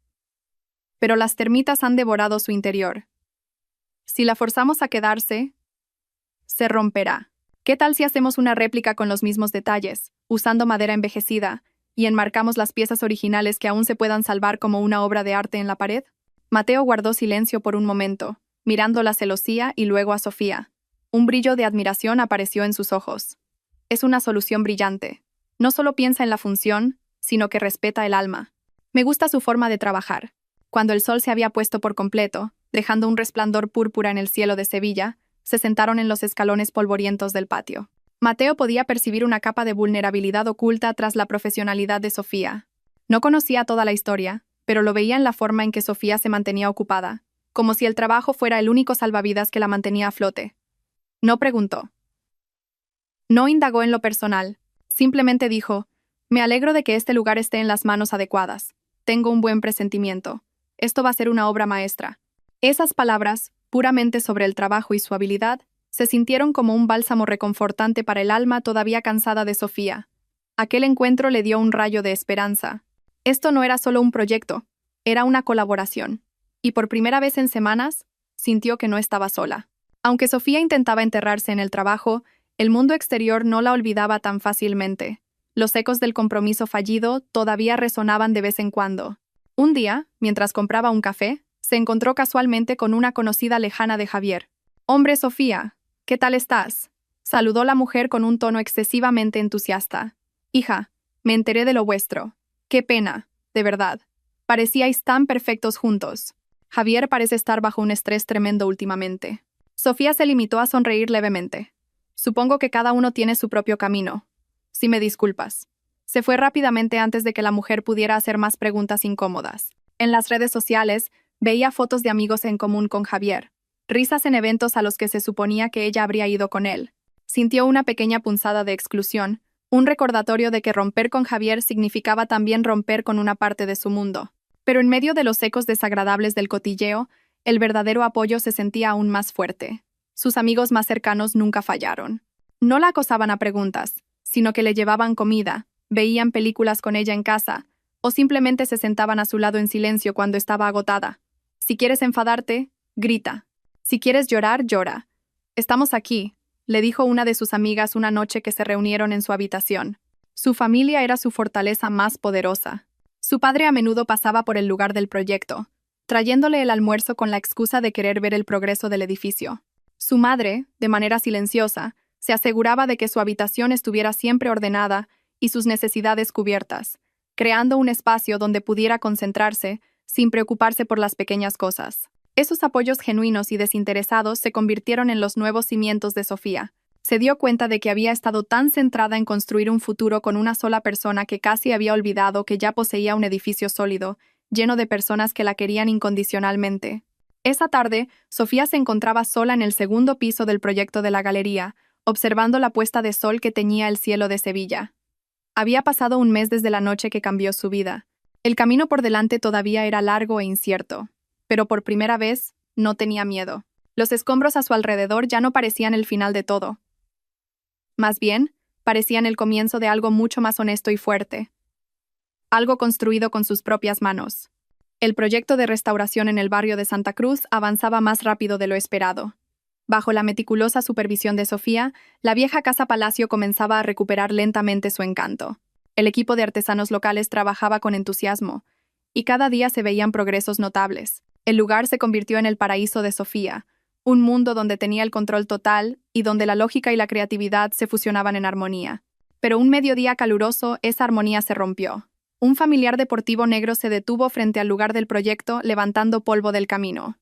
«Pero las termitas han devorado su interior. Si la forzamos a quedarse, se romperá. ¿Qué tal si hacemos una réplica con los mismos detalles, usando madera envejecida, y enmarcamos las piezas originales que aún se puedan salvar como una obra de arte en la pared?» Mateo guardó silencio por un momento, mirando la celosía y luego a Sofía. Un brillo de admiración apareció en sus ojos. «Es una solución brillante. No solo piensa en la función, sino que respeta el alma. Me gusta su forma de trabajar. Cuando el sol se había puesto por completo, dejando un resplandor púrpura en el cielo de Sevilla, se sentaron en los escalones polvorientos del patio. Mateo podía percibir una capa de vulnerabilidad oculta tras la profesionalidad de Sofía. No conocía toda la historia, pero lo veía en la forma en que Sofía se mantenía ocupada, como si el trabajo fuera el único salvavidas que la mantenía a flote. No preguntó. No indagó en lo personal, simplemente dijo: «Me alegro de que este lugar esté en las manos adecuadas. Tengo un buen presentimiento. Esto va a ser una obra maestra». Esas palabras, puramente sobre el trabajo y su habilidad, se sintieron como un bálsamo reconfortante para el alma todavía cansada de Sofía. Aquel encuentro le dio un rayo de esperanza. Esto no era solo un proyecto, era una colaboración. Y por primera vez en semanas, sintió que no estaba sola. Aunque Sofía intentaba enterrarse en el trabajo, el mundo exterior no la olvidaba tan fácilmente. Los ecos del compromiso fallido todavía resonaban de vez en cuando. Un día, mientras compraba un café, se encontró casualmente con una conocida lejana de Javier. «Hombre, Sofía, ¿qué tal estás?», saludó la mujer con un tono excesivamente entusiasta. «Hija, me enteré de lo vuestro. Qué pena, de verdad. Parecíais tan perfectos juntos. Javier parece estar bajo un estrés tremendo últimamente». Sofía se limitó a sonreír levemente. «Supongo que cada uno tiene su propio camino. Si me disculpas». Se fue rápidamente antes de que la mujer pudiera hacer más preguntas incómodas. En las redes sociales, veía fotos de amigos en común con Javier, risas en eventos a los que se suponía que ella habría ido con él. Sintió una pequeña punzada de exclusión, un recordatorio de que romper con Javier significaba también romper con una parte de su mundo. Pero en medio de los ecos desagradables del cotilleo, el verdadero apoyo se sentía aún más fuerte. Sus amigos más cercanos nunca fallaron. No la acosaban a preguntas, sino que le llevaban comida, veían películas con ella en casa, o simplemente se sentaban a su lado en silencio cuando estaba agotada. «Si quieres enfadarte, grita. Si quieres llorar, llora. Estamos aquí», le dijo una de sus amigas una noche que se reunieron en su habitación. Su familia era su fortaleza más poderosa. Su padre a menudo pasaba por el lugar del proyecto, trayéndole el almuerzo con la excusa de querer ver el progreso del edificio. Su madre, de manera silenciosa, se aseguraba de que su habitación estuviera siempre ordenada y sus necesidades cubiertas, creando un espacio donde pudiera concentrarse sin preocuparse por las pequeñas cosas. Esos apoyos genuinos y desinteresados se convirtieron en los nuevos cimientos de Sofía. Se dio cuenta de que había estado tan centrada en construir un futuro con una sola persona que casi había olvidado que ya poseía un edificio sólido, lleno de personas que la querían incondicionalmente. Esa tarde, Sofía se encontraba sola en el segundo piso del proyecto de la galería, observando la puesta de sol que teñía el cielo de Sevilla. Había pasado un mes desde la noche que cambió su vida. El camino por delante todavía era largo e incierto, pero por primera vez no tenía miedo. Los escombros a su alrededor ya no parecían el final de todo. Más bien, parecían el comienzo de algo mucho más honesto y fuerte. Algo construido con sus propias manos. El proyecto de restauración en el barrio de Santa Cruz avanzaba más rápido de lo esperado. Bajo la meticulosa supervisión de Sofía, la vieja casa-palacio comenzaba a recuperar lentamente su encanto. El equipo de artesanos locales trabajaba con entusiasmo, y cada día se veían progresos notables. El lugar se convirtió en el paraíso de Sofía, un mundo donde tenía el control total y donde la lógica y la creatividad se fusionaban en armonía. Pero un mediodía caluroso, esa armonía se rompió. Un familiar deportivo negro se detuvo frente al lugar del proyecto, levantando polvo del camino.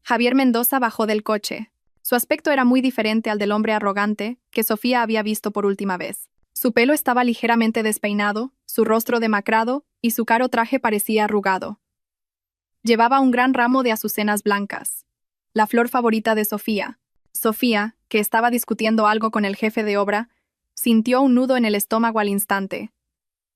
Javier Mendoza bajó del coche. Su aspecto era muy diferente al del hombre arrogante que Sofía había visto por última vez. Su pelo estaba ligeramente despeinado, su rostro demacrado y su caro traje parecía arrugado. Llevaba un gran ramo de azucenas blancas, la flor favorita de Sofía. Sofía, que estaba discutiendo algo con el jefe de obra, sintió un nudo en el estómago al instante.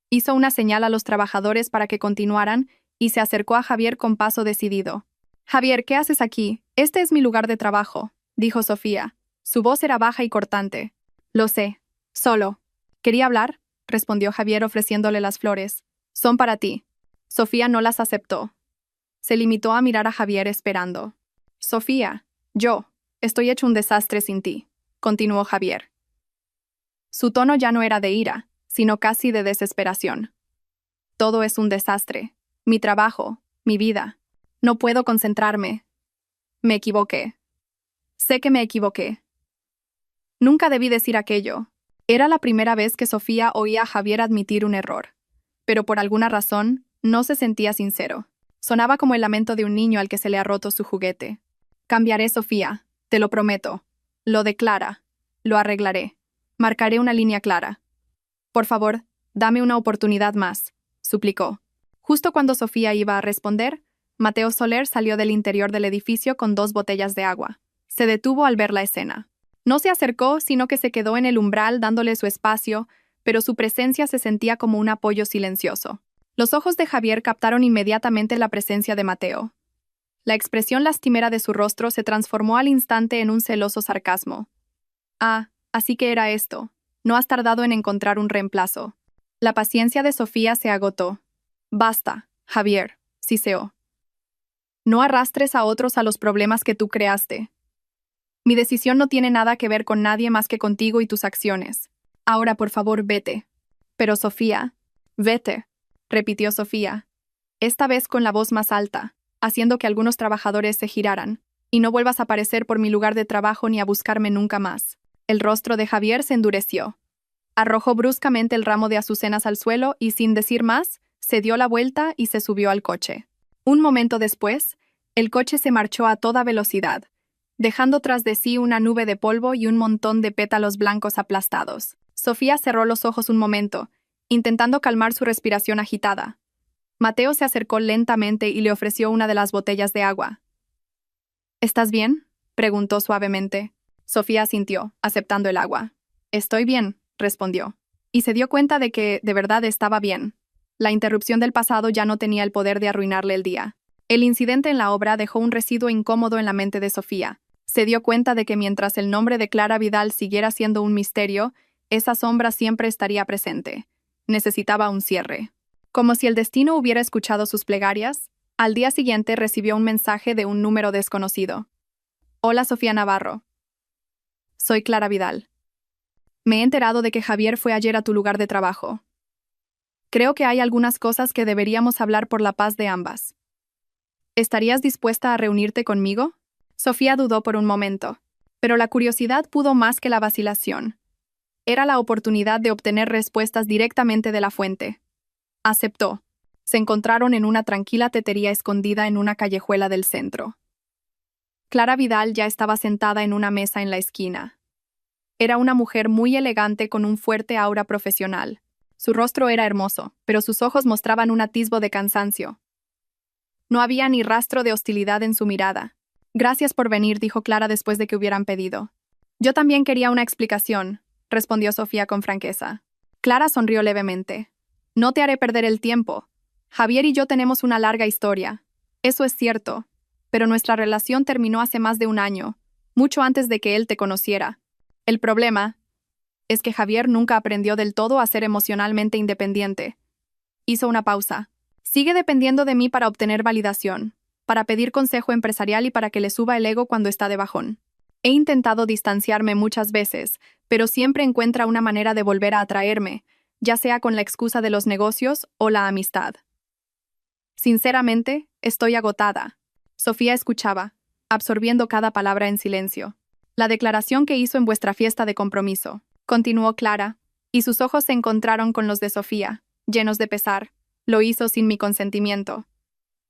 Hizo una señal a los trabajadores para que continuaran y se acercó a Javier con paso decidido. «Javier, ¿qué haces aquí? Este es mi lugar de trabajo», dijo Sofía. Su voz era baja y cortante. «Lo sé. Solo. ¿Quería hablar?», respondió Javier ofreciéndole las flores. «Son para ti». Sofía no las aceptó. Se limitó a mirar a Javier esperando. «Sofía, yo estoy hecho un desastre sin ti», continuó Javier. Su tono ya no era de ira, sino casi de desesperación. «Todo es un desastre. Mi trabajo, mi vida. No puedo concentrarme. Me equivoqué. Sé que me equivoqué. Nunca debí decir aquello. Era la primera vez que Sofía oía a Javier admitir un error. Pero por alguna razón, no se sentía sincero. Sonaba como el lamento de un niño al que se le ha roto su juguete. Cambiaré, Sofía, te lo prometo. Lo declara. Lo arreglaré. Marcaré una línea clara. Por favor, dame una oportunidad más, suplicó. Justo cuando Sofía iba a responder, Mateo Soler salió del interior del edificio con 2 botellas de agua. Se detuvo al ver la escena. No se acercó, sino que se quedó en el umbral dándole su espacio, pero su presencia se sentía como un apoyo silencioso. Los ojos de Javier captaron inmediatamente la presencia de Mateo. La expresión lastimera de su rostro se transformó al instante en un celoso sarcasmo. Ah, así que era esto. No has tardado en encontrar un reemplazo. La paciencia de Sofía se agotó. Basta, Javier, siseó. No arrastres a otros a los problemas que tú creaste. Mi decisión no tiene nada que ver con nadie más que contigo y tus acciones. Ahora, por favor, vete. Pero Sofía, vete, repitió Sofía, esta vez con la voz más alta, haciendo que algunos trabajadores se giraran, y no vuelvas a aparecer por mi lugar de trabajo ni a buscarme nunca más. El rostro de Javier se endureció. Arrojó bruscamente el ramo de azucenas al suelo y, sin decir más, se dio la vuelta y se subió al coche. Un momento después, el coche se marchó a toda velocidad, dejando tras de sí una nube de polvo y un montón de pétalos blancos aplastados. Sofía cerró los ojos un momento, intentando calmar su respiración agitada. Mateo se acercó lentamente y le ofreció una de las botellas de agua. ¿Estás bien?, preguntó suavemente. Sofía asintió, aceptando el agua. Estoy bien, respondió. Y se dio cuenta de que, de verdad, estaba bien. La interrupción del pasado ya no tenía el poder de arruinarle el día. El incidente en la obra dejó un residuo incómodo en la mente de Sofía. Se dio cuenta de que mientras el nombre de Clara Vidal siguiera siendo un misterio, esa sombra siempre estaría presente. Necesitaba un cierre. Como si el destino hubiera escuchado sus plegarias, al día siguiente recibió un mensaje de un número desconocido. Hola, Sofía Navarro. Soy Clara Vidal. Me he enterado de que Javier fue ayer a tu lugar de trabajo. Creo que hay algunas cosas que deberíamos hablar por la paz de ambas. ¿Estarías dispuesta a reunirte conmigo? Sofía dudó por un momento, pero la curiosidad pudo más que la vacilación. Era la oportunidad de obtener respuestas directamente de la fuente. Aceptó. Se encontraron en una tranquila tetería escondida en una callejuela del centro. Clara Vidal ya estaba sentada en una mesa en la esquina. Era una mujer muy elegante con un fuerte aura profesional. Su rostro era hermoso, pero sus ojos mostraban un atisbo de cansancio. No había ni rastro de hostilidad en su mirada. Gracias por venir, dijo Clara después de que hubieran pedido. Yo también quería una explicación, respondió Sofía con franqueza. Clara sonrió levemente. No te haré perder el tiempo. Javier y yo tenemos una larga historia. Eso es cierto. Pero nuestra relación terminó hace más de un año, mucho antes de que él te conociera. El problema es que Javier nunca aprendió del todo a ser emocionalmente independiente. Hizo una pausa. Sigue dependiendo de mí para obtener validación, para pedir consejo empresarial y para que le suba el ego cuando está de bajón. He intentado distanciarme muchas veces, pero siempre encuentra una manera de volver a atraerme, ya sea con la excusa de los negocios o la amistad. Sinceramente, estoy agotada. Sofía escuchaba, absorbiendo cada palabra en silencio. La declaración que hizo en vuestra fiesta de compromiso, continuó Clara, y sus ojos se encontraron con los de Sofía, llenos de pesar. Lo hizo sin mi consentimiento.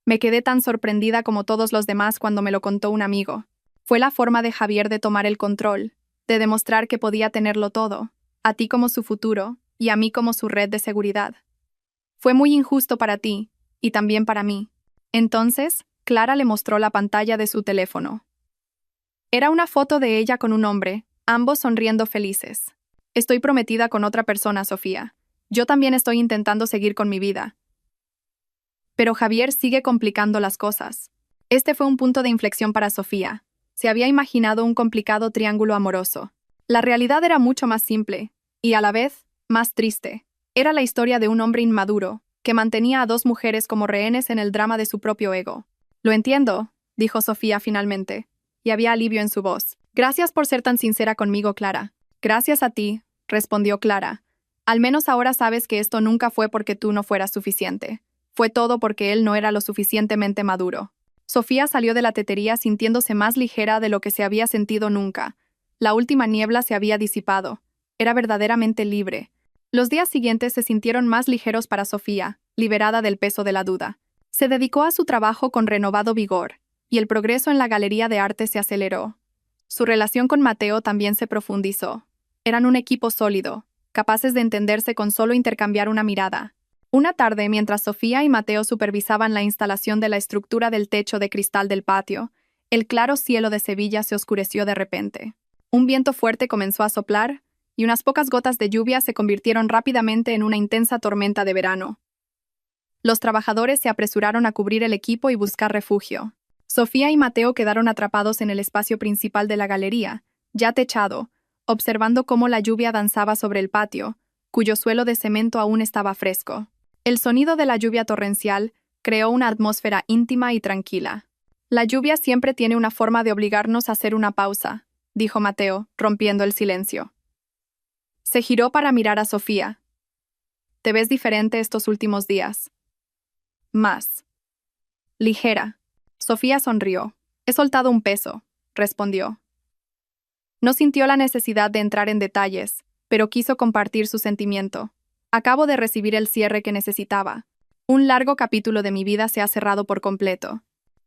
Me quedé tan sorprendida como todos los demás cuando me lo contó un amigo. Fue la forma de Javier de tomar el control, de demostrar que podía tenerlo todo, a ti como su futuro y a mí como su red de seguridad. Fue muy injusto para ti, y también para mí. Entonces, Clara le mostró la pantalla de su teléfono. Era una foto de ella con un hombre, ambos sonriendo felices. Estoy prometida con otra persona, Sofía. Yo también estoy intentando seguir con mi vida. Pero Javier sigue complicando las cosas. Este fue un punto de inflexión para Sofía. Se había imaginado un complicado triángulo amoroso. La realidad era mucho más simple, y a la vez, más triste. Era la historia de un hombre inmaduro, que mantenía a 2 mujeres como rehenes en el drama de su propio ego. Lo entiendo, dijo Sofía finalmente, y había alivio en su voz. Gracias por ser tan sincera conmigo, Clara. Gracias a ti, respondió Clara. Al menos ahora sabes que esto nunca fue porque tú no fueras suficiente. Fue todo porque él no era lo suficientemente maduro. Sofía salió de la tetería sintiéndose más ligera de lo que se había sentido nunca. La última niebla se había disipado. Era verdaderamente libre. Los días siguientes se sintieron más ligeros para Sofía, liberada del peso de la duda. Se dedicó a su trabajo con renovado vigor, y el progreso en la galería de arte se aceleró. Su relación con Mateo también se profundizó. Eran un equipo sólido, capaces de entenderse con solo intercambiar una mirada. Una tarde, mientras Sofía y Mateo supervisaban la instalación de la estructura del techo de cristal del patio, el claro cielo de Sevilla se oscureció de repente. Un viento fuerte comenzó a soplar, y unas pocas gotas de lluvia se convirtieron rápidamente en una intensa tormenta de verano. Los trabajadores se apresuraron a cubrir el equipo y buscar refugio. Sofía y Mateo quedaron atrapados en el espacio principal de la galería, ya techado, observando cómo la lluvia danzaba sobre el patio, cuyo suelo de cemento aún estaba fresco. El sonido de la lluvia torrencial creó una atmósfera íntima y tranquila. La lluvia siempre tiene una forma de obligarnos a hacer una pausa, dijo Mateo, rompiendo el silencio. Se giró para mirar a Sofía. Te ves diferente estos últimos días. Más. Ligera. Sofía sonrió. He soltado un peso, respondió. No sintió la necesidad de entrar en detalles, pero quiso compartir su sentimiento. Acabo de recibir el cierre que necesitaba. Un largo capítulo de mi vida se ha cerrado por completo.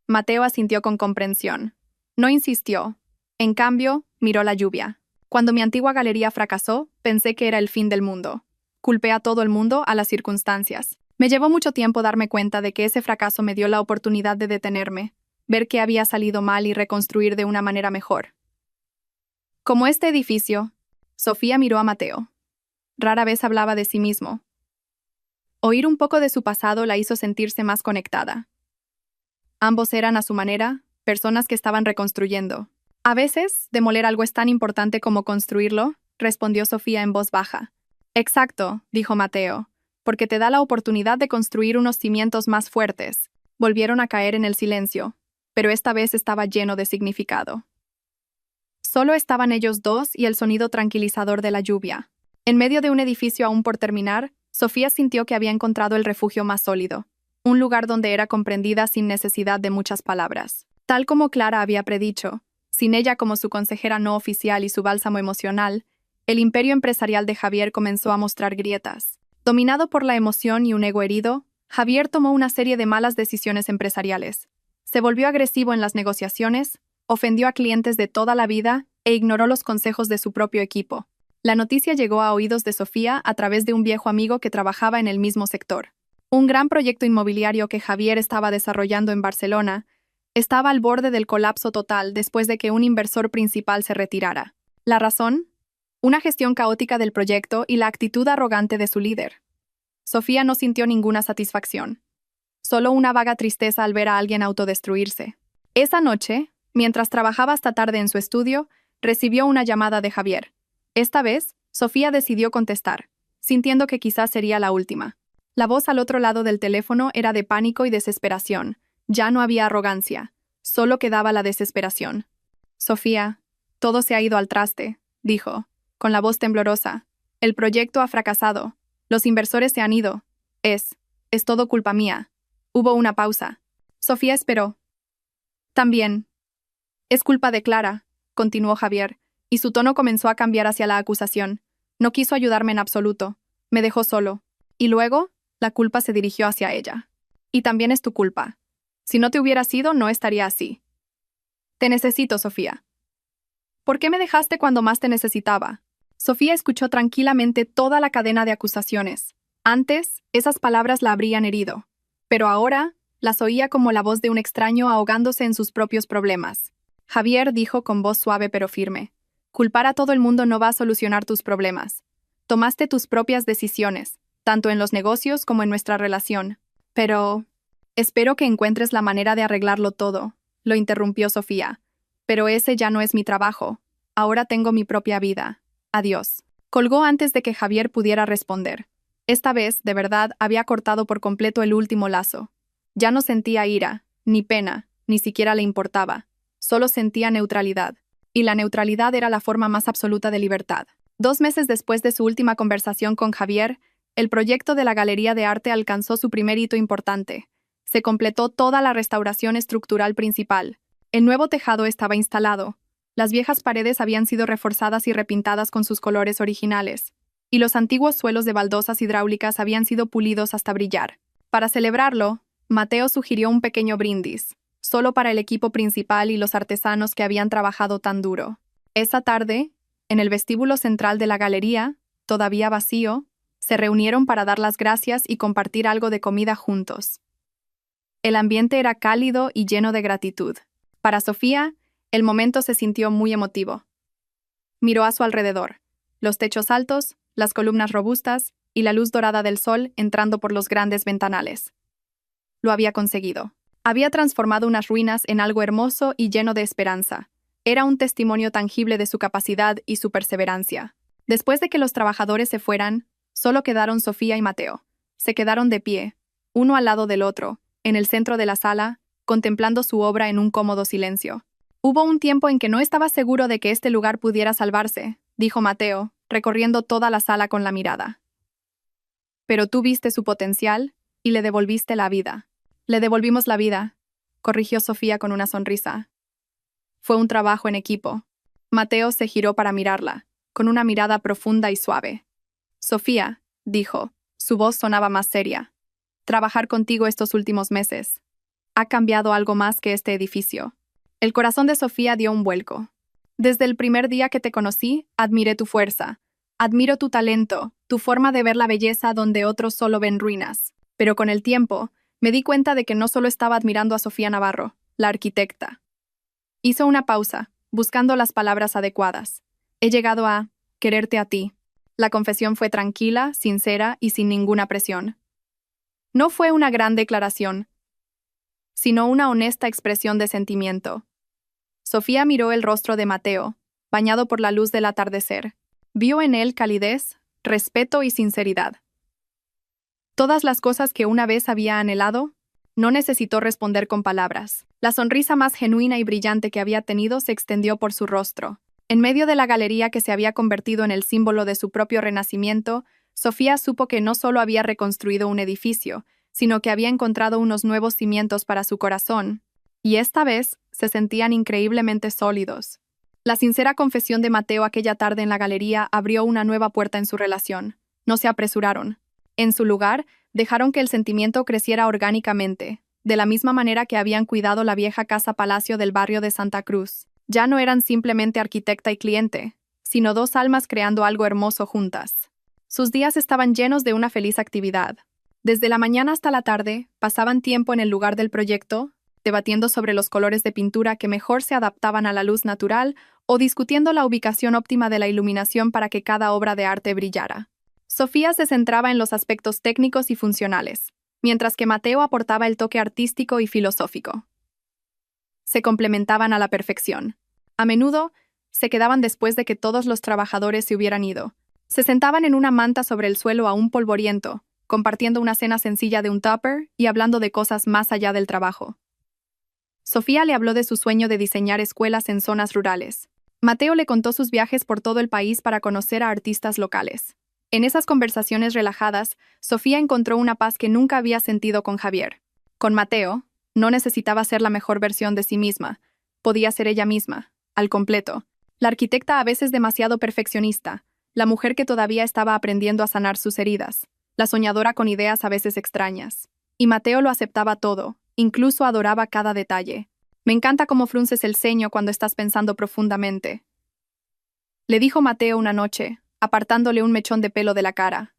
Mateo asintió con comprensión. No insistió. En cambio, miró la lluvia. Cuando mi antigua galería fracasó, pensé que era el fin del mundo. Culpé a todo el mundo, a las circunstancias. Me llevó mucho tiempo darme cuenta de que ese fracaso me dio la oportunidad de detenerme, ver qué había salido mal y reconstruir de una manera mejor. Como este edificio, Sofía miró a Mateo. Rara vez hablaba de sí mismo. Oír un poco de su pasado la hizo sentirse más conectada. Ambos eran, a su manera, personas que estaban reconstruyendo. A veces, demoler algo es tan importante como construirlo, respondió Sofía en voz baja. Exacto, dijo Mateo, porque te da la oportunidad de construir unos cimientos más fuertes. Volvieron a caer en el silencio, pero esta vez estaba lleno de significado. Solo estaban ellos dos y el sonido tranquilizador de la lluvia. En medio de un edificio aún por terminar, Sofía sintió que había encontrado el refugio más sólido, un lugar donde era comprendida sin necesidad de muchas palabras. Tal como Clara había predicho, sin ella como su consejera no oficial y su bálsamo emocional, el imperio empresarial de Javier comenzó a mostrar grietas. Dominado por la emoción y un ego herido, Javier tomó una serie de malas decisiones empresariales. Se volvió agresivo en las negociaciones, ofendió a clientes de toda la vida e ignoró los consejos de su propio equipo. La noticia llegó a oídos de Sofía a través de un viejo amigo que trabajaba en el mismo sector. Un gran proyecto inmobiliario que Javier estaba desarrollando en Barcelona estaba al borde del colapso total después de que un inversor principal se retirara. ¿La razón? Una gestión caótica del proyecto y la actitud arrogante de su líder. Sofía no sintió ninguna satisfacción, solo una vaga tristeza al ver a alguien autodestruirse. Esa noche, mientras trabajaba hasta tarde en su estudio, recibió una llamada de Javier. Esta vez, Sofía decidió contestar, sintiendo que quizás sería la última. La voz al otro lado del teléfono era de pánico y desesperación. Ya no había arrogancia, solo quedaba la desesperación. Sofía, todo se ha ido al traste, dijo, con la voz temblorosa. El proyecto ha fracasado. Los inversores se han ido. Es todo culpa mía. Hubo una pausa. Sofía esperó. También. Es culpa de Clara, continuó Javier, y su tono comenzó a cambiar hacia la acusación. No quiso ayudarme en absoluto. Me dejó solo. Y luego, la culpa se dirigió hacia ella. Y también es tu culpa. Si no te hubiera sido, no estaría así. Te necesito, Sofía. ¿Por qué me dejaste cuando más te necesitaba? Sofía escuchó tranquilamente toda la cadena de acusaciones. Antes, esas palabras la habrían herido. Pero ahora, las oía como la voz de un extraño ahogándose en sus propios problemas. Javier dijo con voz suave pero firme. Culpar a todo el mundo no va a solucionar tus problemas. Tomaste tus propias decisiones, tanto en los negocios como en nuestra relación. Pero... espero que encuentres la manera de arreglarlo todo, lo interrumpió Sofía. Pero ese ya no es mi trabajo. Ahora tengo mi propia vida. Adiós. Colgó antes de que Javier pudiera responder. Esta vez, de verdad, había cortado por completo el último lazo. Ya no sentía ira, ni pena, ni siquiera le importaba. Solo sentía neutralidad. Y la neutralidad era la forma más absoluta de libertad. 2 meses después de su última conversación con Javier, el proyecto de la Galería de Arte alcanzó su primer hito importante. Se completó toda la restauración estructural principal. El nuevo tejado estaba instalado, Las viejas paredes habían sido reforzadas y repintadas con sus colores originales, y los antiguos suelos de baldosas hidráulicas habían sido pulidos hasta brillar. Para celebrarlo, Mateo sugirió un pequeño brindis, solo para el equipo principal y los artesanos que habían trabajado tan duro. Esa tarde, en el vestíbulo central de la galería, todavía vacío, se reunieron para dar las gracias y compartir algo de comida juntos. El ambiente era cálido y lleno de gratitud. Para Sofía, el momento se sintió muy emotivo. Miró a su alrededor, los techos altos, las columnas robustas y la luz dorada del sol entrando por los grandes ventanales. Lo había conseguido. Había transformado unas ruinas en algo hermoso y lleno de esperanza. Era un testimonio tangible de su capacidad y su perseverancia. Después de que los trabajadores se fueran, solo quedaron Sofía y Mateo. Se quedaron de pie, uno al lado del otro, en el centro de la sala, contemplando su obra en un cómodo silencio. Hubo un tiempo en que no estaba seguro de que este lugar pudiera salvarse, dijo Mateo, recorriendo toda la sala con la mirada. Pero tú viste su potencial y le devolviste la vida. Le devolvimos la vida, corrigió Sofía con una sonrisa. Fue un trabajo en equipo. Mateo se giró para mirarla, con una mirada profunda y suave. Sofía, dijo, su voz sonaba más seria. Trabajar contigo estos últimos meses ha cambiado algo más que este edificio. El corazón de Sofía dio un vuelco. Desde el primer día que te conocí, admiré tu fuerza. Admiro tu talento, tu forma de ver la belleza donde otros solo ven ruinas. Pero con el tiempo, me di cuenta de que no solo estaba admirando a Sofía Navarro, la arquitecta. Hizo una pausa, buscando las palabras adecuadas. He llegado a quererte a ti. La confesión fue tranquila, sincera y sin ninguna presión. No fue una gran declaración, sino una honesta expresión de sentimiento. Sofía miró el rostro de Mateo, bañado por la luz del atardecer. Vio en él calidez, respeto y sinceridad. Todas las cosas que una vez había anhelado, no necesitó responder con palabras. La sonrisa más genuina y brillante que había tenido se extendió por su rostro. En medio de la galería que se había convertido en el símbolo de su propio renacimiento, Sofía supo que no solo había reconstruido un edificio, sino que había encontrado unos nuevos cimientos para su corazón, y esta vez se sentían increíblemente sólidos. La sincera confesión de Mateo aquella tarde en la galería abrió una nueva puerta en su relación. No se apresuraron. En su lugar, dejaron que el sentimiento creciera orgánicamente, de la misma manera que habían cuidado la vieja casa-palacio del barrio de Santa Cruz. Ya no eran simplemente arquitecta y cliente, sino dos almas creando algo hermoso juntas. Sus días estaban llenos de una feliz actividad. Desde la mañana hasta la tarde, pasaban tiempo en el lugar del proyecto, debatiendo sobre los colores de pintura que mejor se adaptaban a la luz natural o discutiendo la ubicación óptima de la iluminación para que cada obra de arte brillara. Sofía se centraba en los aspectos técnicos y funcionales, mientras que Mateo aportaba el toque artístico y filosófico. Se complementaban a la perfección. A menudo, se quedaban después de que todos los trabajadores se hubieran ido. Se sentaban en una manta sobre el suelo aún polvoriento, compartiendo una cena sencilla de un tupper y hablando de cosas más allá del trabajo. Sofía le habló de su sueño de diseñar escuelas en zonas rurales. Mateo le contó sus viajes por todo el país para conocer a artistas locales. En esas conversaciones relajadas, Sofía encontró una paz que nunca había sentido con Javier. Con Mateo, no necesitaba ser la mejor versión de sí misma. Podía ser ella misma, al completo. La arquitecta a veces demasiado perfeccionista, la mujer que todavía estaba aprendiendo a sanar sus heridas, la soñadora con ideas a veces extrañas. Y Mateo lo aceptaba todo, incluso adoraba cada detalle. Me encanta cómo frunces el ceño cuando estás pensando profundamente, le dijo Mateo una noche, apartándole un mechón de pelo de la cara.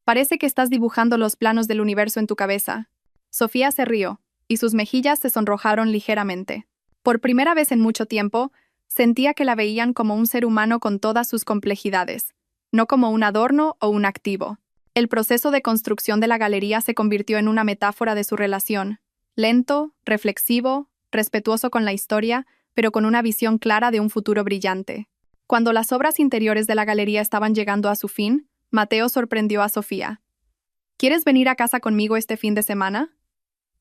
Parece que estás dibujando los planos del universo en tu cabeza. Sofía se rió, y sus mejillas se sonrojaron ligeramente. Por primera vez en mucho tiempo, sentía que la veían como un ser humano con todas sus complejidades, no como un adorno o un activo. El proceso de construcción de la galería se convirtió en una metáfora de su relación, lento, reflexivo, respetuoso con la historia, pero con una visión clara de un futuro brillante. Cuando las obras interiores de la galería estaban llegando a su fin, Mateo sorprendió a Sofía. ¿Quieres venir a casa conmigo este fin de semana?,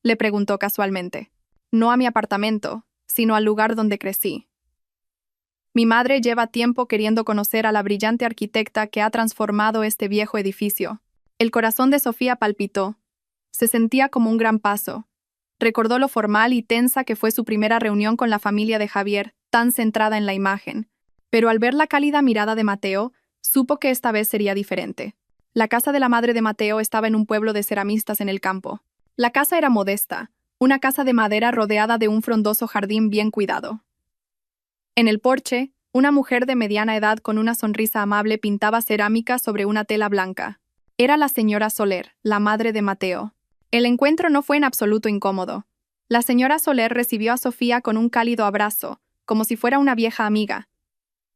le preguntó casualmente. No a mi apartamento, sino al lugar donde crecí. Mi madre lleva tiempo queriendo conocer a la brillante arquitecta que ha transformado este viejo edificio. El corazón de Sofía palpitó. Se sentía como un gran paso. Recordó lo formal y tensa que fue su primera reunión con la familia de Javier, tan centrada en la imagen. Pero al ver la cálida mirada de Mateo, supo que esta vez sería diferente. La casa de la madre de Mateo estaba en un pueblo de ceramistas en el campo. La casa era modesta, una casa de madera rodeada de un frondoso jardín bien cuidado. En el porche, una mujer de mediana edad con una sonrisa amable pintaba cerámica sobre una tela blanca. Era la señora Soler, la madre de Mateo. El encuentro no fue en absoluto incómodo. La señora Soler recibió a Sofía con un cálido abrazo, como si fuera una vieja amiga.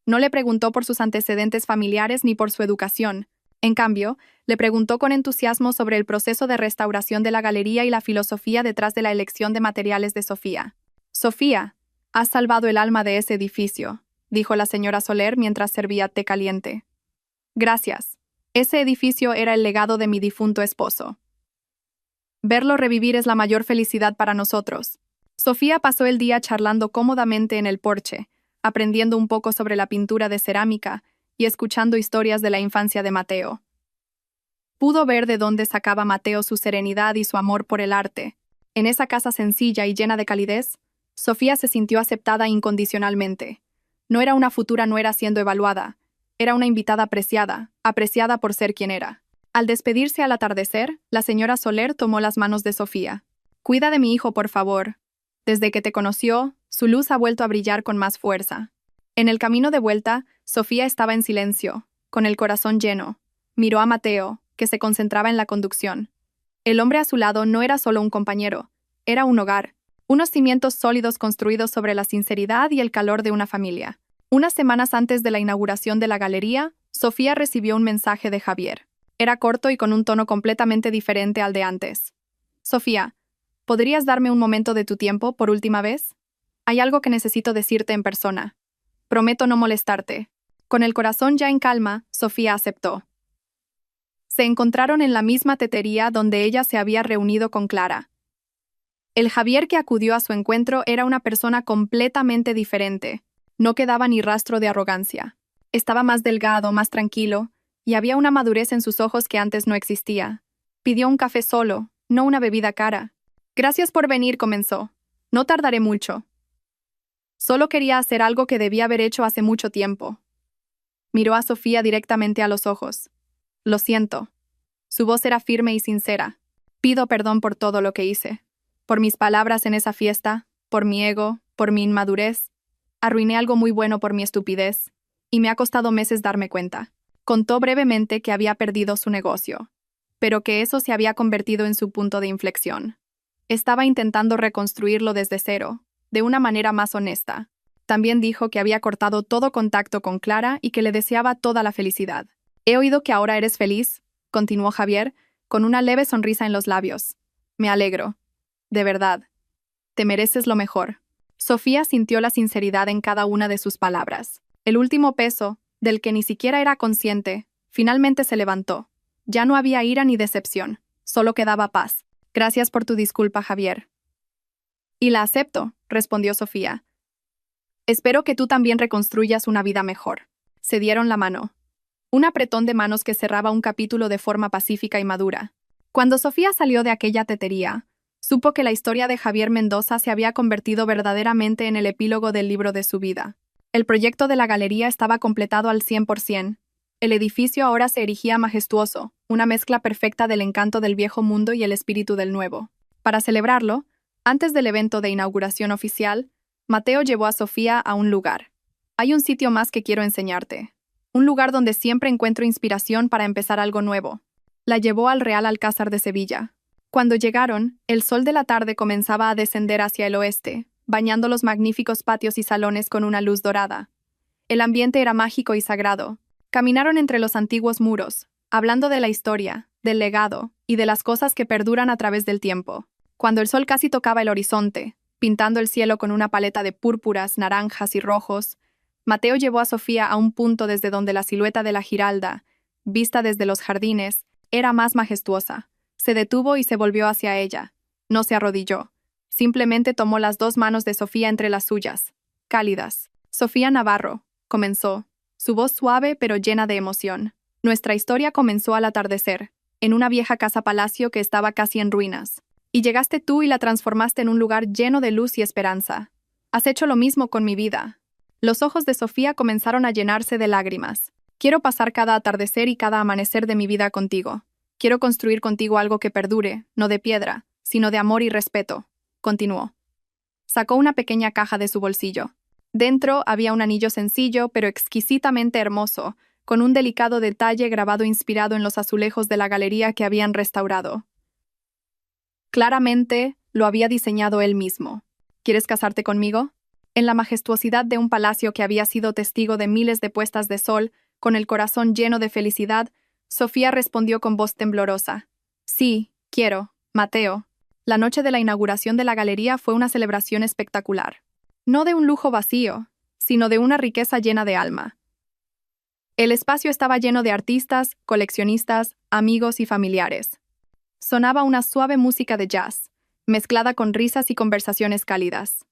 No le preguntó por sus antecedentes familiares ni por su educación. En cambio, le preguntó con entusiasmo sobre el proceso de restauración de la galería y la filosofía detrás de la elección de materiales de Sofía. «Sofía, has salvado el alma de ese edificio», dijo la señora Soler mientras servía té caliente. «Gracias. Ese edificio era el legado de mi difunto esposo. Verlo revivir es la mayor felicidad para nosotros». Sofía pasó el día charlando cómodamente en el porche, aprendiendo un poco sobre la pintura de cerámica y escuchando historias de la infancia de Mateo. Pudo ver de dónde sacaba Mateo su serenidad y su amor por el arte. En esa casa sencilla y llena de calidez, Sofía se sintió aceptada incondicionalmente. No era una futura nuera siendo evaluada, era una invitada apreciada por ser quien era. Al despedirse al atardecer, la señora Soler tomó las manos de Sofía. «Cuida de mi hijo, por favor. Desde que te conoció, su luz ha vuelto a brillar con más fuerza». En el camino de vuelta, Sofía estaba en silencio, con el corazón lleno. Miró a Mateo, que se concentraba en la conducción. El hombre a su lado no era solo un compañero, era un hogar, unos cimientos sólidos construidos sobre la sinceridad y el calor de una familia. Unas semanas antes de la inauguración de la galería, Sofía recibió un mensaje de Javier. Era corto y con un tono completamente diferente al de antes. «Sofía, ¿podrías darme un momento de tu tiempo por última vez? Hay algo que necesito decirte en persona. Prometo no molestarte». Con el corazón ya en calma, Sofía aceptó. Se encontraron en la misma tetería donde ella se había reunido con Clara. El Javier que acudió a su encuentro era una persona completamente diferente. No quedaba ni rastro de arrogancia. Estaba más delgado, más tranquilo, y había una madurez en sus ojos que antes no existía. Pidió un café solo, no una bebida cara. «Gracias por venir», comenzó. «No tardaré mucho. Solo quería hacer algo que debía haber hecho hace mucho tiempo». Miró a Sofía directamente a los ojos. «Lo siento». Su voz era firme y sincera. «Pido perdón por todo lo que hice. Por mis palabras en esa fiesta, por mi ego, por mi inmadurez. Arruiné algo muy bueno por mi estupidez, y me ha costado meses darme cuenta». Contó brevemente que había perdido su negocio, pero que eso se había convertido en su punto de inflexión. Estaba intentando reconstruirlo desde cero, de una manera más honesta. También dijo que había cortado todo contacto con Clara y que le deseaba toda la felicidad. «He oído que ahora eres feliz», continuó Javier, con una leve sonrisa en los labios. «Me alegro. De verdad. Te mereces lo mejor». Sofía sintió la sinceridad en cada una de sus palabras. El último peso, del que ni siquiera era consciente, finalmente se levantó. Ya no había ira ni decepción, solo quedaba paz. «Gracias por tu disculpa, Javier». «Y la acepto», respondió Sofía. «Espero que tú también reconstruyas una vida mejor». Se dieron la mano. Un apretón de manos que cerraba un capítulo de forma pacífica y madura. Cuando Sofía salió de aquella tetería, supo que la historia de Javier Mendoza se había convertido verdaderamente en el epílogo del libro de su vida. El proyecto de la galería estaba completado al 100%. El edificio ahora se erigía majestuoso, una mezcla perfecta del encanto del viejo mundo y el espíritu del nuevo. Para celebrarlo, antes del evento de inauguración oficial, Mateo llevó a Sofía a un lugar. «Hay un sitio más que quiero enseñarte. Un lugar donde siempre encuentro inspiración para empezar algo nuevo». La llevó al Real Alcázar de Sevilla. Cuando llegaron, el sol de la tarde comenzaba a descender hacia el oeste, bañando los magníficos patios y salones con una luz dorada. El ambiente era mágico y sagrado. Caminaron entre los antiguos muros, hablando de la historia, del legado y de las cosas que perduran a través del tiempo. Cuando el sol casi tocaba el horizonte, pintando el cielo con una paleta de púrpuras, naranjas y rojos, Mateo llevó a Sofía a un punto desde donde la silueta de la Giralda, vista desde los jardines, era más majestuosa. Se detuvo y se volvió hacia ella. No se arrodilló. Simplemente tomó las dos manos de Sofía entre las suyas, cálidas. «Sofía Navarro», comenzó, su voz suave pero llena de emoción. «Nuestra historia comenzó al atardecer, en una vieja casa-palacio que estaba casi en ruinas. Y llegaste tú y la transformaste en un lugar lleno de luz y esperanza. Has hecho lo mismo con mi vida, Los ojos de Sofía comenzaron a llenarse de lágrimas. Quiero pasar cada atardecer y cada amanecer de mi vida contigo. Quiero construir contigo algo que perdure, no de piedra, sino de amor y respeto, continuó. Sacó una pequeña caja de su bolsillo. Dentro había un anillo sencillo pero exquisitamente hermoso, con un delicado detalle grabado inspirado en los azulejos de la galería que habían restaurado. Claramente, lo había diseñado él mismo. ¿Quieres casarte conmigo? En la majestuosidad de un palacio que había sido testigo de miles de puestas de sol, con el corazón lleno de felicidad, Sofía respondió con voz temblorosa. Sí, quiero, Mateo. La noche de la inauguración de la galería fue una celebración espectacular. No de un lujo vacío, sino de una riqueza llena de alma. El espacio estaba lleno de artistas, coleccionistas, amigos y familiares. Sonaba una suave música de jazz, mezclada con risas y conversaciones cálidas.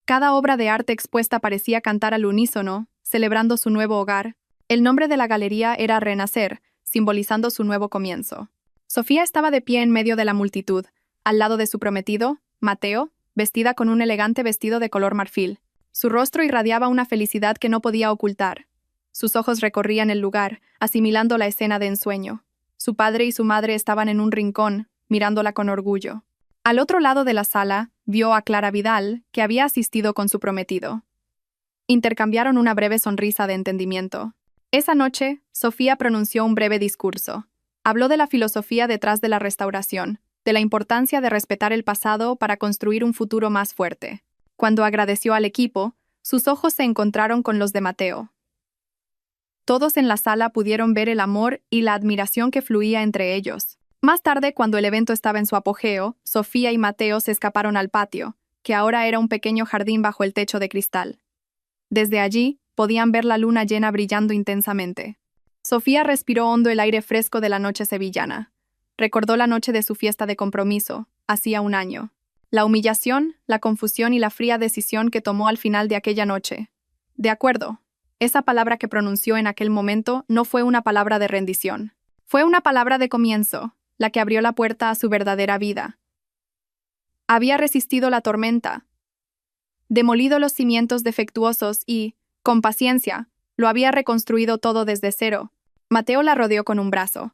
Cada obra de arte expuesta parecía cantar al unísono, celebrando su nuevo hogar. El nombre de la galería era Renacer, simbolizando su nuevo comienzo. Sofía estaba de pie en medio de la multitud, al lado de su prometido, Mateo, vestida con un elegante vestido de color marfil. Su rostro irradiaba una felicidad que no podía ocultar. Sus ojos recorrían el lugar, asimilando la escena de ensueño. Su padre y su madre estaban en un rincón, mirándola con orgullo. Al otro lado de la sala, vio a Clara Vidal, que había asistido con su prometido. Intercambiaron una breve sonrisa de entendimiento. Esa noche, Sofía pronunció un breve discurso. Habló de la filosofía detrás de la restauración, de la importancia de respetar el pasado para construir un futuro más fuerte. Cuando agradeció al equipo, sus ojos se encontraron con los de Mateo. Todos en la sala pudieron ver el amor y la admiración que fluía entre ellos. Más tarde, cuando el evento estaba en su apogeo, Sofía y Mateo se escaparon al patio, que ahora era un pequeño jardín bajo el techo de cristal. Desde allí, podían ver la luna llena brillando intensamente. Sofía respiró hondo el aire fresco de la noche sevillana. Recordó la noche de su fiesta de compromiso, hacía un año. La humillación, la confusión y la fría decisión que tomó al final de aquella noche. De acuerdo. Esa palabra que pronunció en aquel momento no fue una palabra de rendición. Fue una palabra de comienzo, la que abrió la puerta a su verdadera vida. Había resistido la tormenta, demolido los cimientos defectuosos y, con paciencia, lo había reconstruido todo desde cero. Mateo la rodeó con un brazo.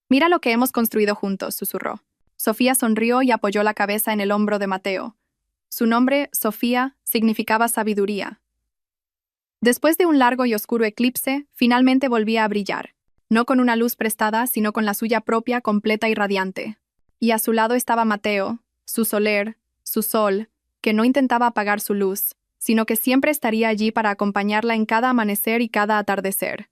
«Mira lo que hemos construido juntos», susurró. Sofía sonrió y apoyó la cabeza en el hombro de Mateo. Su nombre, Sofía, significaba sabiduría. Después de un largo y oscuro eclipse, finalmente volvía a brillar, no con una luz prestada, sino con la suya propia, completa y radiante. Y a su lado estaba Mateo, su soler, su sol, que no intentaba apagar su luz, sino que siempre estaría allí para acompañarla en cada amanecer y cada atardecer.